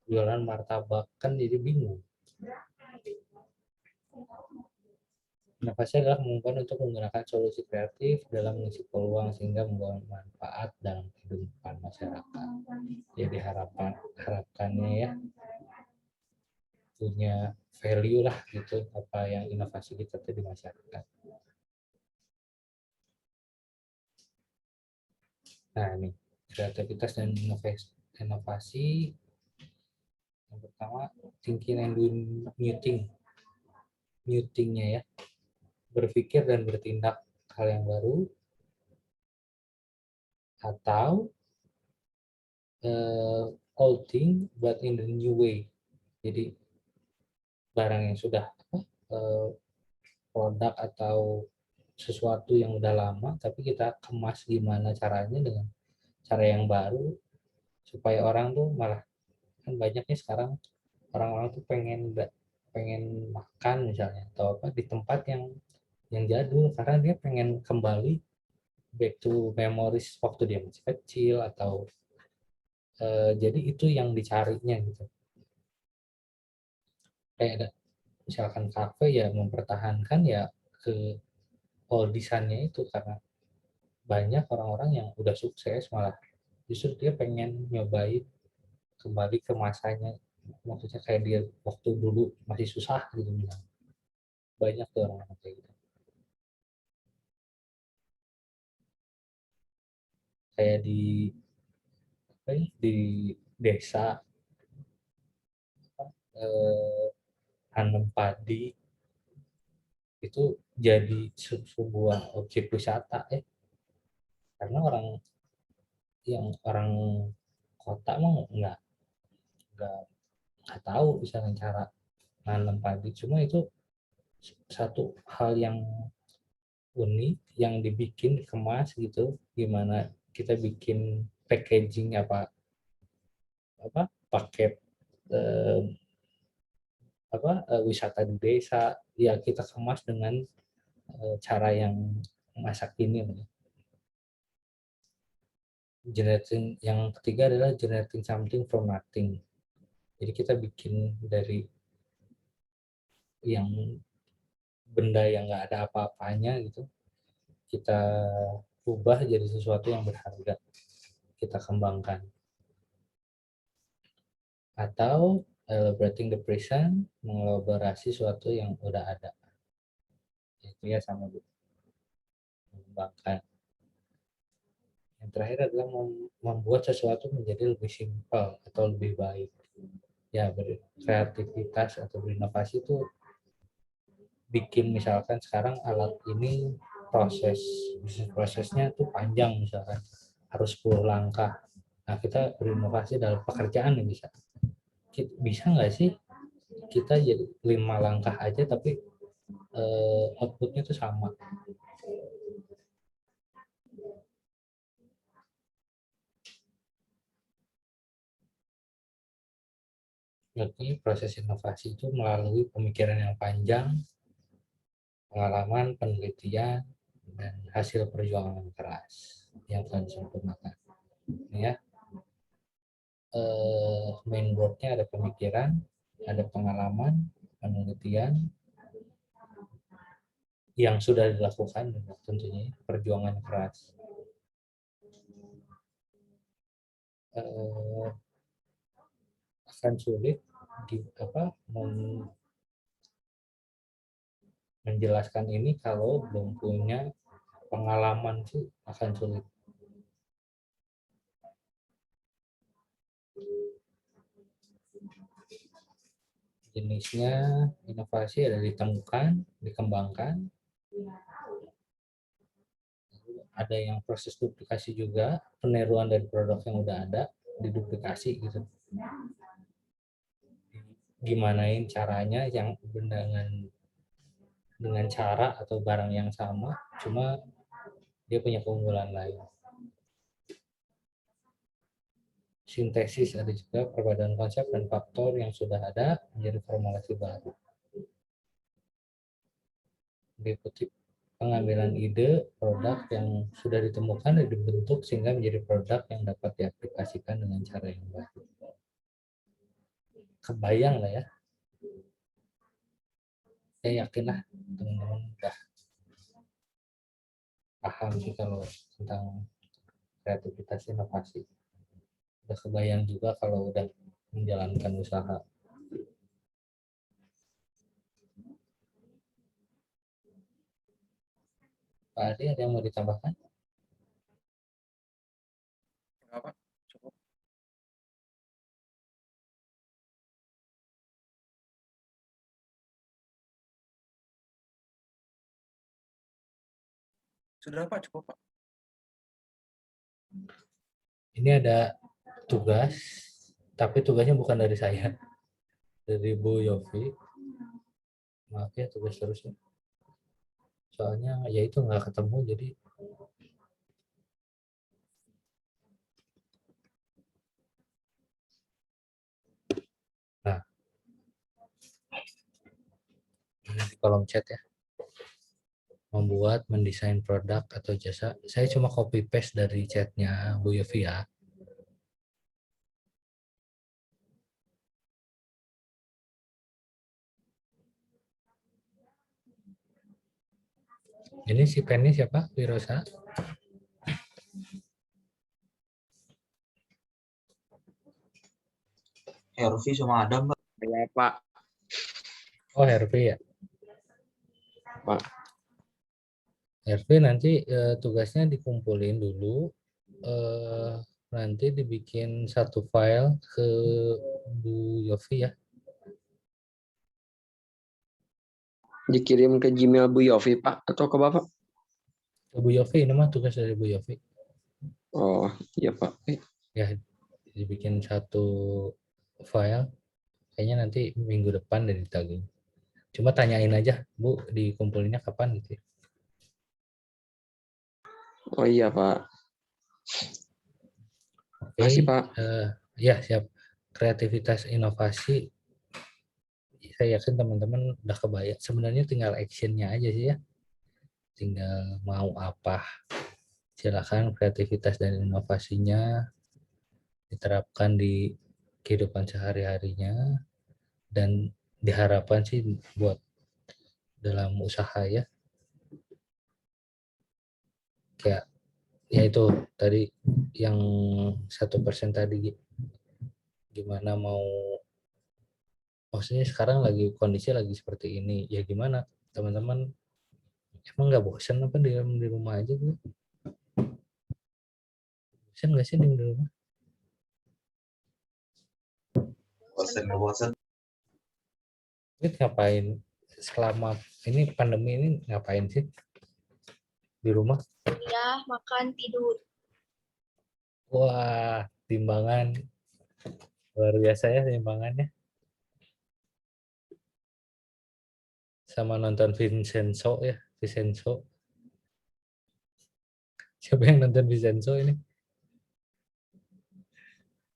jualan martabak, kan jadi bingung. Inovasi adalah kemampuan untuk menggunakan solusi kreatif dalam mengisi peluang sehingga membawa manfaat dalam kehidupan masyarakat. Jadi harapannya ya punya value lah gitu, apa yang inovasi kita tuh di masyarakat. Nah ini kreativitas dan inovasi. Yang pertama, thinking and doing new thing-nya ya, berpikir dan bertindak hal yang baru, atau old thing but in the new way. Jadi barang yang sudah produk atau sesuatu yang udah lama, tapi kita kemas gimana caranya dengan cara yang baru, supaya orang tuh malah, kan banyaknya sekarang orang-orang tuh pengen makan misalnya atau apa di tempat yang jadul, karena dia pengen kembali back to memories waktu dia masih kecil, atau jadi itu yang dicarinya gitu. Kayak ada misalkan kafe ya, mempertahankan ya ke oldisannya itu, karena banyak orang-orang yang udah sukses malah justru dia pengen nyobain kembali ke masanya, maksudnya kayak dia waktu dulu masih susah gitu misalnya. Banyak tuh orang-orang kayak gitu. Kayak di desa tanam padi itu jadi sebuah objek wisata ya, karena orang kota mah nggak tahu misalnya cara nanam padi, cuma itu satu hal yang unik yang dibikin, dikemas gitu, gimana kita bikin packaging paket wisata di desa ya, kita kemas dengan cara yang masa kini. Generating, yang ketiga adalah generating something from nothing. Jadi kita bikin dari yang benda yang nggak ada apa-apanya gitu, kita ubah jadi sesuatu yang berharga, kita kembangkan. Atau elaborating the present, mengelaborasi sesuatu yang udah ada. Itu ya sama mengembangkan. Yang terakhir adalah membuat sesuatu menjadi lebih simpel atau lebih baik. Ya, berkreativitas atau berinovasi itu bikin misalkan sekarang alat ini bisnis prosesnya tuh panjang, misalkan harus 10 langkah. Nah, kita berinovasi dalam pekerjaan nih bisa nggak sih kita jadi 5 langkah aja tapi outputnya tuh sama. Jadi proses inovasi itu melalui pemikiran yang panjang, pengalaman, penelitian, dan hasil perjuangan keras yang telah disempurnakan. Ya, main boardnya ada pemikiran, ada pengalaman, penelitian yang sudah dilakukan, dan tentunya perjuangan keras. Akan sulit menjelaskan ini kalau belum punya pengalaman, sih akan sulit. Jenisnya inovasi ada ditemukan, dikembangkan, ada yang proses duplikasi juga, peniruan dari produk yang udah ada diduplikasi gitu. Gimanain caranya yang dengan cara atau barang yang sama, cuma dia punya keunggulan lain. Sintesis ada juga perbedaan konsep dan faktor yang sudah ada menjadi formulasi baru. Diikuti pengambilan ide produk yang sudah ditemukan dan dibentuk sehingga menjadi produk yang dapat diaplikasikan dengan cara yang baru. Kebayang lah ya. Saya yakin lah teman-teman udah paham sih kalau tentang kreativitas inovasi. Udah kebayang juga kalau udah menjalankan usaha. Pak Adi, ada yang mau ditambahkan? Apa? Cukup. Sudah Pak, cukup Pak. Ini ada tugas, tapi tugasnya bukan dari saya, dari Bu Yofi. Maaf ya tugas terusnya. Soalnya ya itu nggak ketemu, jadi nah di kolom chat ya. Membuat, mendesain produk atau jasa. Saya cuma copy paste dari chatnya Bu Yofi ya. Ini si pennya siapa? Wirosa? Hervi sama Adam, Pak. Ya, Pak. Oh, Hervi ya. Pak. Hervi nanti tugasnya dikumpulin dulu. Nanti dibikin satu file ke Bu Yofi ya. Dikirim ke Gmail Bu Yofi, Pak, atau ke Bapak? Ke Bu Yofi, ini mah tugas dari Bu Yofi. Oh, iya Pak. Ya, dibikin satu file. Kayaknya nanti minggu depan dari ditagih. Cuma tanyain aja, Bu, dikumpulinnya kapan gitu. Oh iya Pak. Oke, Makasih, Pak. Ya siap. Kreativitas inovasi, saya yakin teman-teman udah kebayang. Sebenarnya tinggal actionnya aja sih ya. Tinggal mau apa. Silakan kreativitas dan inovasinya diterapkan di kehidupan sehari-harinya, dan diharapkan sih buat dalam usaha ya. kayak ya itu tadi yang 1% tadi, gimana mau, maksudnya sekarang lagi kondisi lagi seperti ini, ya gimana teman-teman, emang nggak bosan apa di rumah aja tuh? Bosan nggak sih di rumah? Bosan. Ini ngapain selama ini pandemi ini, ngapain sih di rumah? Ya, makan, tidur. Wah, timbangan luar biasa ya timbangannya. Sama nonton Vincenzo ya, Vincenzo. Siapa yang nonton Vincenzo ini?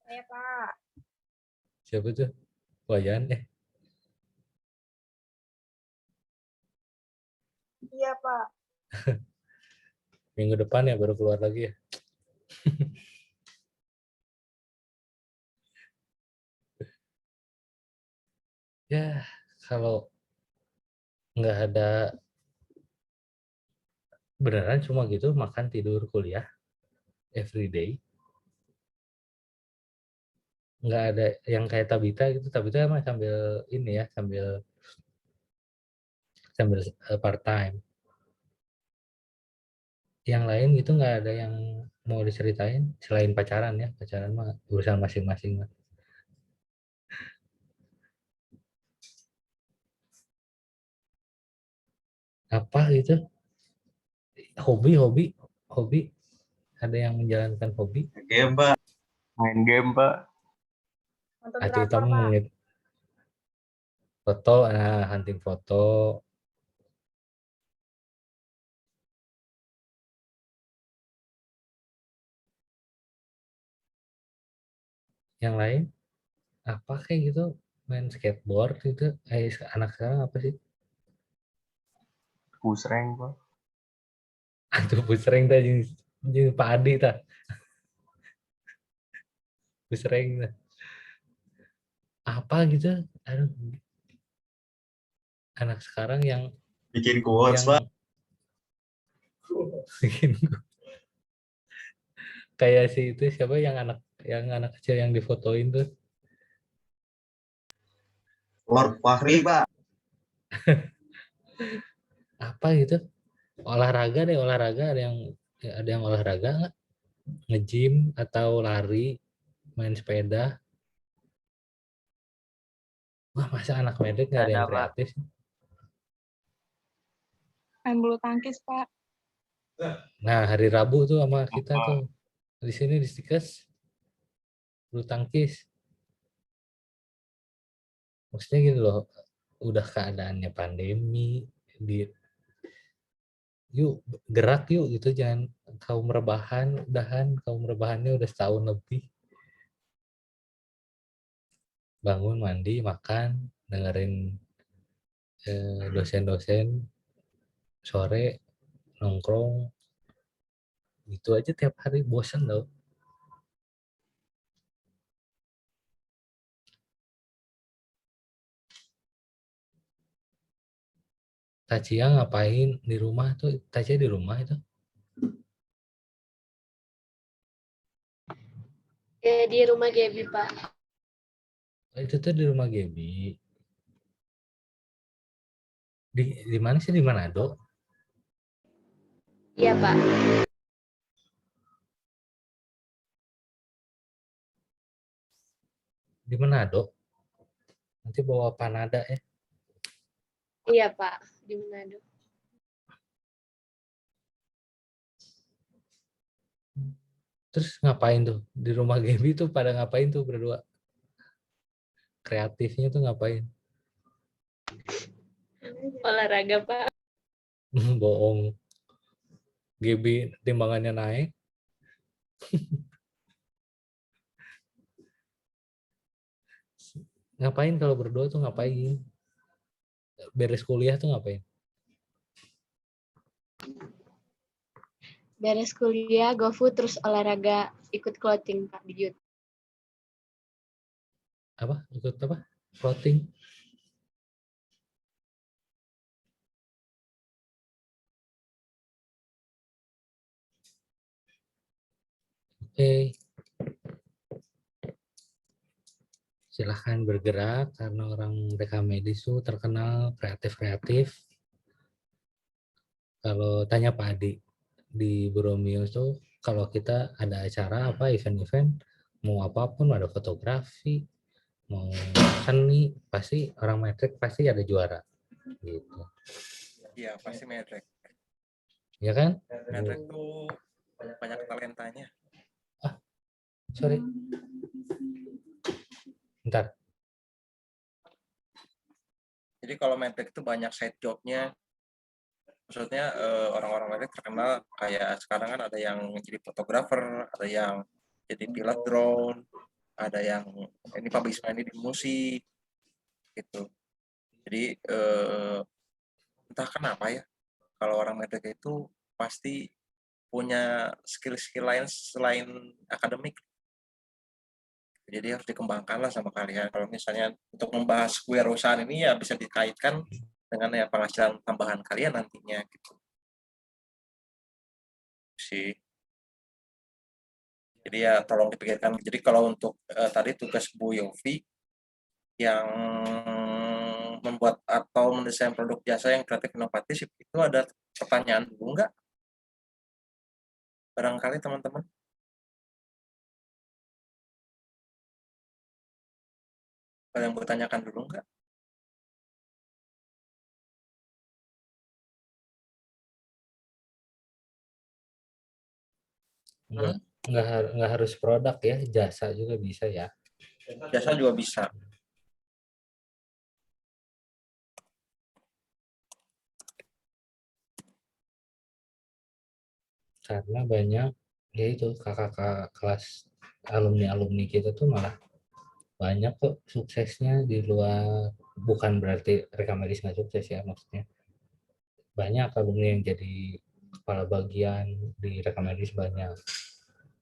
Saya Pak. Siapa tuh? Wayan Iya Pak. minggu depan ya baru keluar lagi ya. Ya, kalau nggak ada beneran cuma gitu makan tidur kuliah everyday, nggak ada yang kayak Tabita gitu. Tabita emang sambil ini ya, sambil part time. Yang lain gitu nggak ada yang mau diceritain selain pacaran ya, pacaran mah urusan masing-masing lah. Apa gitu, hobi ada yang menjalankan hobi? Game, Pak. Main game, Pak. Nonton Atau kita drakor Pak. foto, hunting foto. Yang lain apa kayak gitu, main skateboard gitu. Anak sekarang apa sih? Pusreng, Pak. Aduh, pusreng tah jeung Pak Adi tah. Pusreng tah. Apa gitu? Aduh, anak sekarang yang Bikin quotes, Pak. bikin kayak si itu siapa yang anak kecil yang difotoin tuh. Lord Fahri, Pak. Apa gitu? Olahraga deh, olahraga ada yang olahraga nggak? Nge-gym atau lari, main sepeda. Wah, masa anak medek nggak ada yang kreatif? Main bulu tangkis Pak. Nah, hari Rabu tuh sama kita tuh di sini di Stikes bulu tangkis. Maksudnya gitu loh, udah keadaannya pandemi, yuk gerak yuk gitu, jangan kaum rebahan, kaum rebahannya udah setahun lebih. Bangun, mandi, makan, dengerin dosen-dosen, sore nongkrong, gitu aja tiap hari, bosen loh. Tacia ngapain di rumah tuh? Tacia di rumah itu? Di rumah Gaby, Pak. Itu tuh di rumah Gaby. Di mana sih, di Manado? Iya, Pak. Di Manado? Nanti bawa panada ya. Iya, Pak. Di Manado. Terus ngapain tuh? Di rumah Gaby tuh pada ngapain tuh berdua? Kreatifnya tuh ngapain? Olahraga, Pak. Bohong. Gaby timbangannya naik. Ngapain kalau berdua tuh ngapain? Beres kuliah tuh ngapain? Beres kuliah, GoFood, terus olahraga, ikut clothing, Pak, di YouTube. Apa? Ikut apa? Floating. silahkan bergerak karena orang rekam medis tuh terkenal kreatif. Kalau tanya Pak Adi di Bromio tuh, kalau kita ada acara apa event-event, mau apapun, ada fotografi, mau seni, pasti orang metrik pasti ada juara gitu. Iya, pasti metrek. Ya kan? Metrek tuh banyak talentanya. Sorry. Bentar. Jadi kalau metrek itu banyak side jobnya. Maksudnya orang-orang metrek terkenal kayak sekarang kan ada yang jadi fotografer, ada yang jadi pilot drone, ada yang ini Pak Bisma ini di musik gitu. Jadi entah kenapa ya, kalau orang metrek itu pasti punya skill-skill lain selain akademik. Jadi harus dikembangkan lah sama kalian. Kalau misalnya untuk membahas kewirausahaan ini ya bisa dikaitkan dengan ya penghasilan tambahan kalian nantinya gitu. Sih. Jadi ya tolong dipikirkan. Jadi kalau untuk tadi tugas Bu Yofi yang membuat atau mendesain produk jasa yang kreatif inovatif itu ada pertanyaan dulu nggak? Barangkali teman-teman. Ada yang bertanyakan dulu nggak? Nggak harus produk ya, jasa juga bisa ya. Jasa juga bisa. Karena banyak ya itu kakak kelas alumni kita tuh malah banyak kok suksesnya di luar, bukan berarti rekam medis nggak sukses ya, maksudnya banyak alumni yang jadi kepala bagian di rekam medis banyak,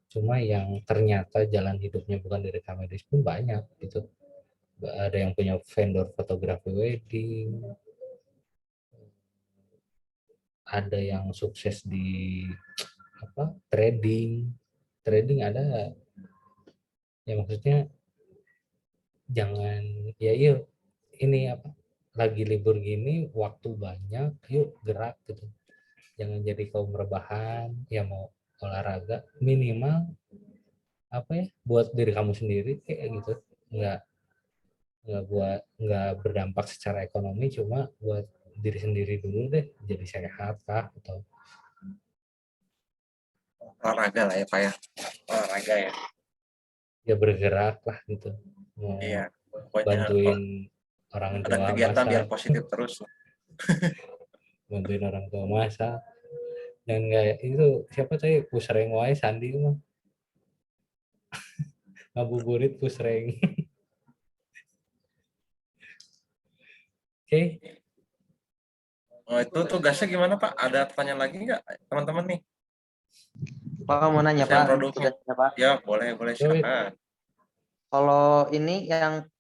cuma yang ternyata jalan hidupnya bukan di rekam medis pun banyak gitu. Ada yang punya vendor fotografi wedding, ada yang sukses di apa trading ada ya, maksudnya jangan ya yuk ini apa lagi libur gini waktu banyak, yuk gerak gitu, jangan jadi kaum rebahan. Ya mau olahraga minimal apa ya buat diri kamu sendiri kayak gitu, nggak berdampak secara ekonomi, cuma buat diri sendiri dulu deh, jadi sehat kah atau Olahraga lah ya Pak ya, olahraga ya. Ya bergerak lah gitu, mau Iya, pokoknya bantuin orang ada tua kegiatan biar masak, positif terus. bantuin orang tua masak, dan kayak itu siapa tadi pusreng wae Sandi mah ngabuburit pusreng. Oke. Oh, itu tugasnya gimana Pak? Ada pertanyaan lagi nggak teman-teman nih? Pak mau nanya Desain Pak, produknya. tugasnya Pak. Ya boleh silakan. Kalau ini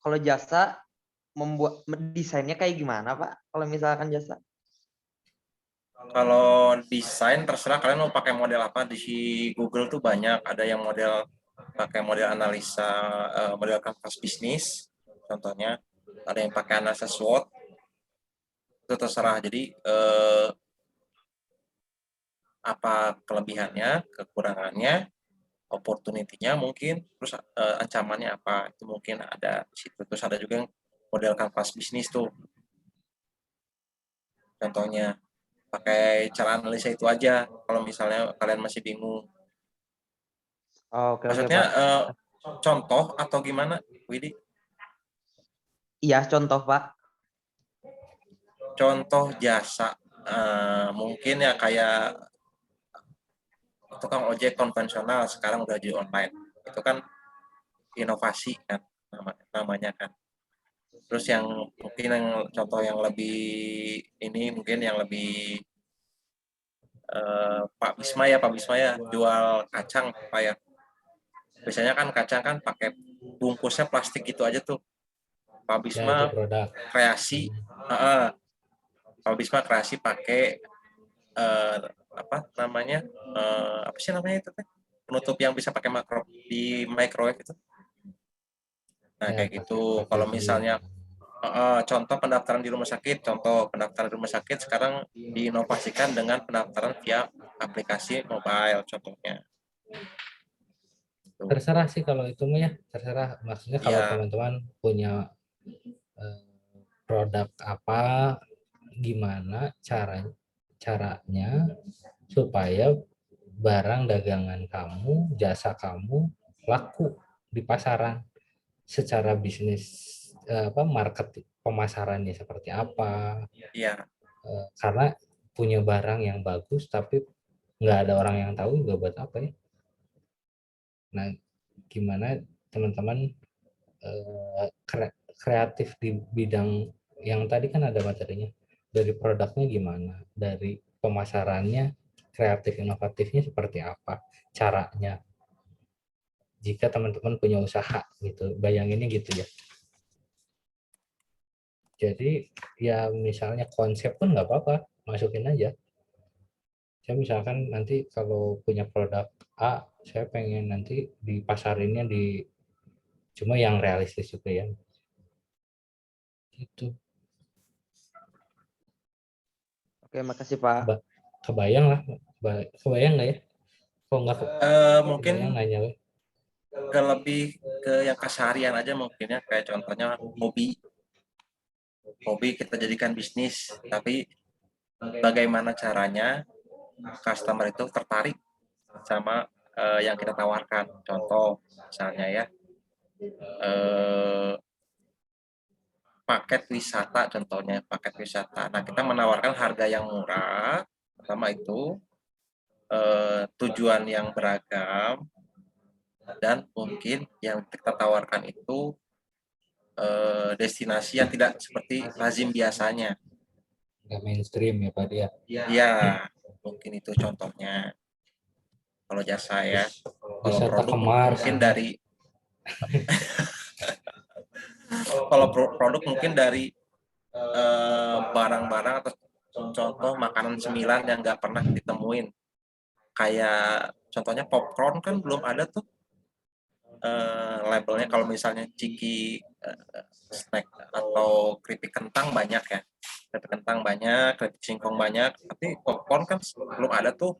kalau jasa membuat desainnya kayak gimana Pak? Kalau misalkan jasa? Kalau desain terserah kalian mau pakai model apa. Di Google tuh banyak, ada yang pakai model analisa, model kanvas bisnis contohnya, ada yang pakai analisa SWOT, itu terserah. Jadi apa kelebihannya, kekurangannya, opportunity-nya mungkin, terus ancamannya apa, itu mungkin ada di situ. Terus ada juga yang model kanvas bisnis tuh contohnya, pakai cara analisa itu aja kalau misalnya kalian masih bingung. Oke, Maksudnya Pak. contoh atau gimana, Widi? Iya, contoh Pak. Contoh jasa, mungkin ya kayak tukang ojek konvensional sekarang udah jadi online. Itu kan inovasi kan namanya kan. Terus yang mungkin yang contoh yang lebih ini mungkin yang lebih Pak Bisma ya jual kacang Pak ya. Biasanya kan kacang kan pakai bungkusnya plastik gitu aja tuh. Pak Bisma kreasi, Pak Bisma kreasi pakai apa namanya itu teh? penutup yang bisa pakai makro di microwave itu. Nah, Ya, kayak gitu. pakai Kalau dulu. misalnya contoh pendaftaran di rumah sakit, contoh pendaftaran di rumah sakit sekarang diinovasikan dengan pendaftaran via aplikasi mobile contohnya. Tuh. Terserah sih kalau itu mah ya, terserah. Maksudnya kalau Ya, teman-teman punya produk apa, gimana caranya supaya barang dagangan kamu, jasa kamu laku di pasaran. Secara bisnis market pemasarannya seperti apa. iya. Karena punya barang yang bagus tapi nggak ada orang yang tahu juga buat apa ya. Nah, gimana teman-teman kreatif di bidang yang tadi kan ada materinya, dari produknya gimana, dari pemasarannya, kreatif inovatifnya seperti apa, caranya. Jika teman-teman punya usaha gitu, bayanginnya gitu ya. Jadi ya misalnya konsep pun nggak apa-apa, masukin aja. Saya misalkan nanti kalau punya produk A, saya pengen nanti dipasarinnya di, cuma yang realistis juga ya. Itu. Oke, makasih Pak. Kebayang lah, kebayang nggak ya? Kok nggak mungkin kebayang nanya we? lebih ke yang keseharian aja mungkin ya, kayak contohnya hobi kita jadikan bisnis, tapi bagaimana caranya customer itu tertarik sama yang kita tawarkan. Contoh misalnya ya paket wisata, contohnya paket wisata. Nah, kita menawarkan harga yang murah, pertama itu tujuan yang beragam, dan mungkin yang kita tawarkan itu destinasi yang tidak seperti lazim biasanya. Nggak mainstream ya Pak ya? Iya, mungkin itu contohnya. Kalau jasa ya, kalau Wisata produk ke Mars. mungkin dari kalau produk mungkin dari barang-barang atau contoh makanan cemilan yang nggak pernah ditemuin. Kayak contohnya popcorn kan belum ada tuh labelnya. Kalau misalnya ciki snack atau keripik kentang banyak ya, keripik kentang banyak, keripik singkong banyak, tapi popcorn kan belum ada tuh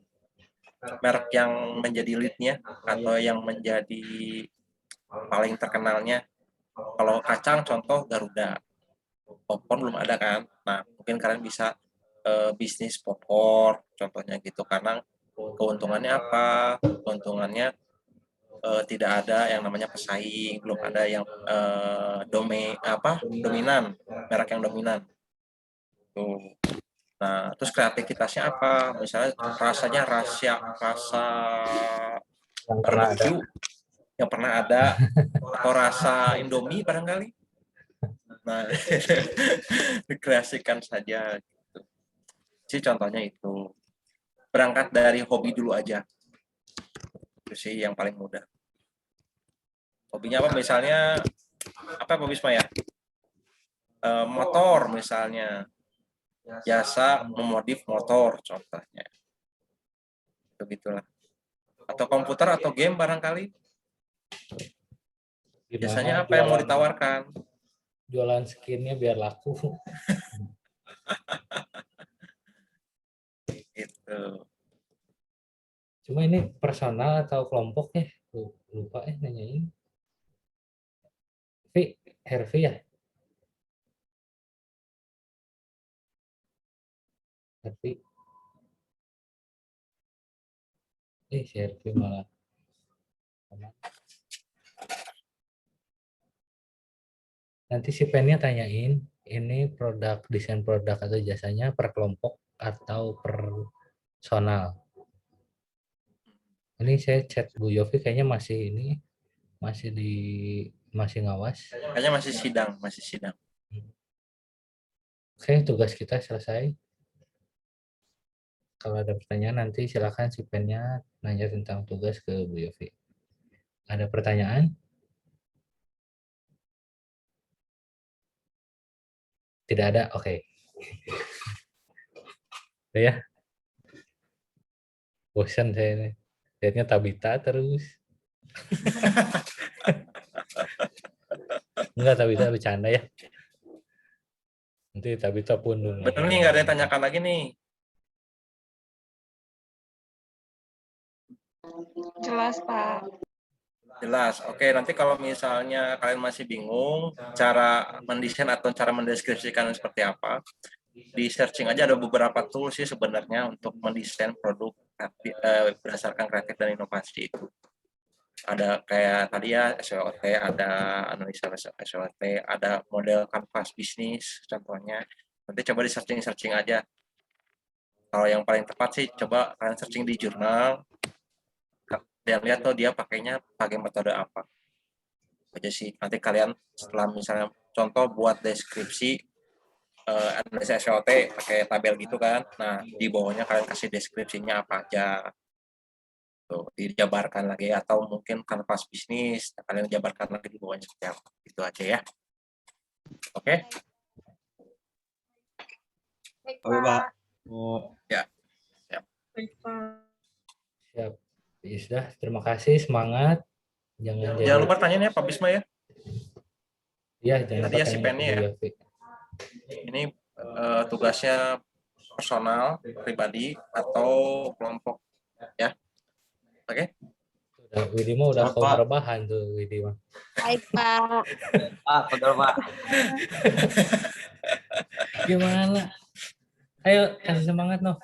merek yang menjadi leadnya atau yang menjadi paling terkenalnya. Kalau kacang contoh Garuda, popcorn belum ada kan. Nah, mungkin kalian bisa bisnis popcorn contohnya gitu, karena keuntungannya apa? Keuntungannya tidak ada yang namanya pesaing, belum ada yang dominan, merek yang dominan. Tuh. Nah, terus kreativitasnya apa? Misalnya rasanya rasa yang pernah ada. Yang pernah ada, atau rasa Indomie barangkali. Nah, dikreasikan saja gitu. Sih contohnya itu. Berangkat dari hobi dulu aja. Itu sih yang paling mudah. Hobinya apa? Misalnya apa Pak Bisma ya? Motor misalnya. Jasa memodif motor contohnya. Begitulah. Atau komputer atau game barangkali. Biasanya apa yang mau ditawarkan? Jualan skinnya biar laku. Gitu. Cuma ini personal atau kelompok ya? Lupa nanyain. Hervi ya? Hervi. Si Hervi malah. Nanti si pennya tanyain, ini produk, desain produk atau jasanya per kelompok atau personal. Ini saya chat Bu Yofi kayaknya masih ini, masih ngawas. Kayaknya masih sidang. Oke, tugas kita selesai. Kalau ada pertanyaan nanti silakan si pennya nanya tentang tugas ke Bu Yofi. Ada pertanyaan? Tidak ada, oke. Ya, bosan saya ini. Lihatnya Tabita terus. Enggak, Tabita bercanda ya. Nanti Tabita pundung. Bener nih, nggak ada yang tanyakan lagi nih. Jelas, Pak. Jelas. Oke, nanti kalau misalnya kalian masih bingung cara mendesain atau cara mendeskripsikan seperti apa, di searching aja ada beberapa tools sih sebenarnya untuk mendesain produk berdasarkan kreatif dan inovasi itu. Ada kayak tadi ya SWOT, ada analisa SWOT, ada model kanvas bisnis contohnya. Nanti coba di searching aja. Kalau yang paling tepat sih coba kalian searching di jurnal dan lihat tuh dia pakainya pakai metode apa aja sih. Nanti kalian setelah misalnya contoh buat deskripsi analisa SWOT pakai tabel gitu kan, nah di bawahnya kalian kasih deskripsinya apa aja tuh, dijabarkan lagi, atau mungkin kanvas bisnis kalian jabarkan lagi di bawahnya seperti apa, itu aja ya. Oke. Baik, Oke, Pak. Ya. Baik, Pak. Siap. Ya sudah, terima kasih, semangat. Jangan lupa tanyain ya Pak Bisma ya. Iya, jangan Tadi lupa ya si tanya pennya ya. Bu Yofi. Ini tugasnya personal, pribadi, atau kelompok ya. Oke. Widi mah udah Siap, kaum Pak. rebahan tuh Widi mah. Baik, Pak. Pak, betul Pak. Gimana? Ayo kasih semangat noh.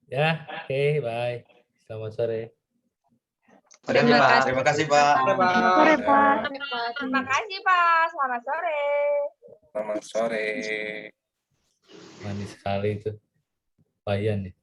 Ya, oke, bye. Selamat sore. Terima kasih, Pak. Terima kasih, Pak. Sore, Pak. Terima kasih, Pak. Selamat sore. Selamat sore. Manis sekali itu. Bayan nih.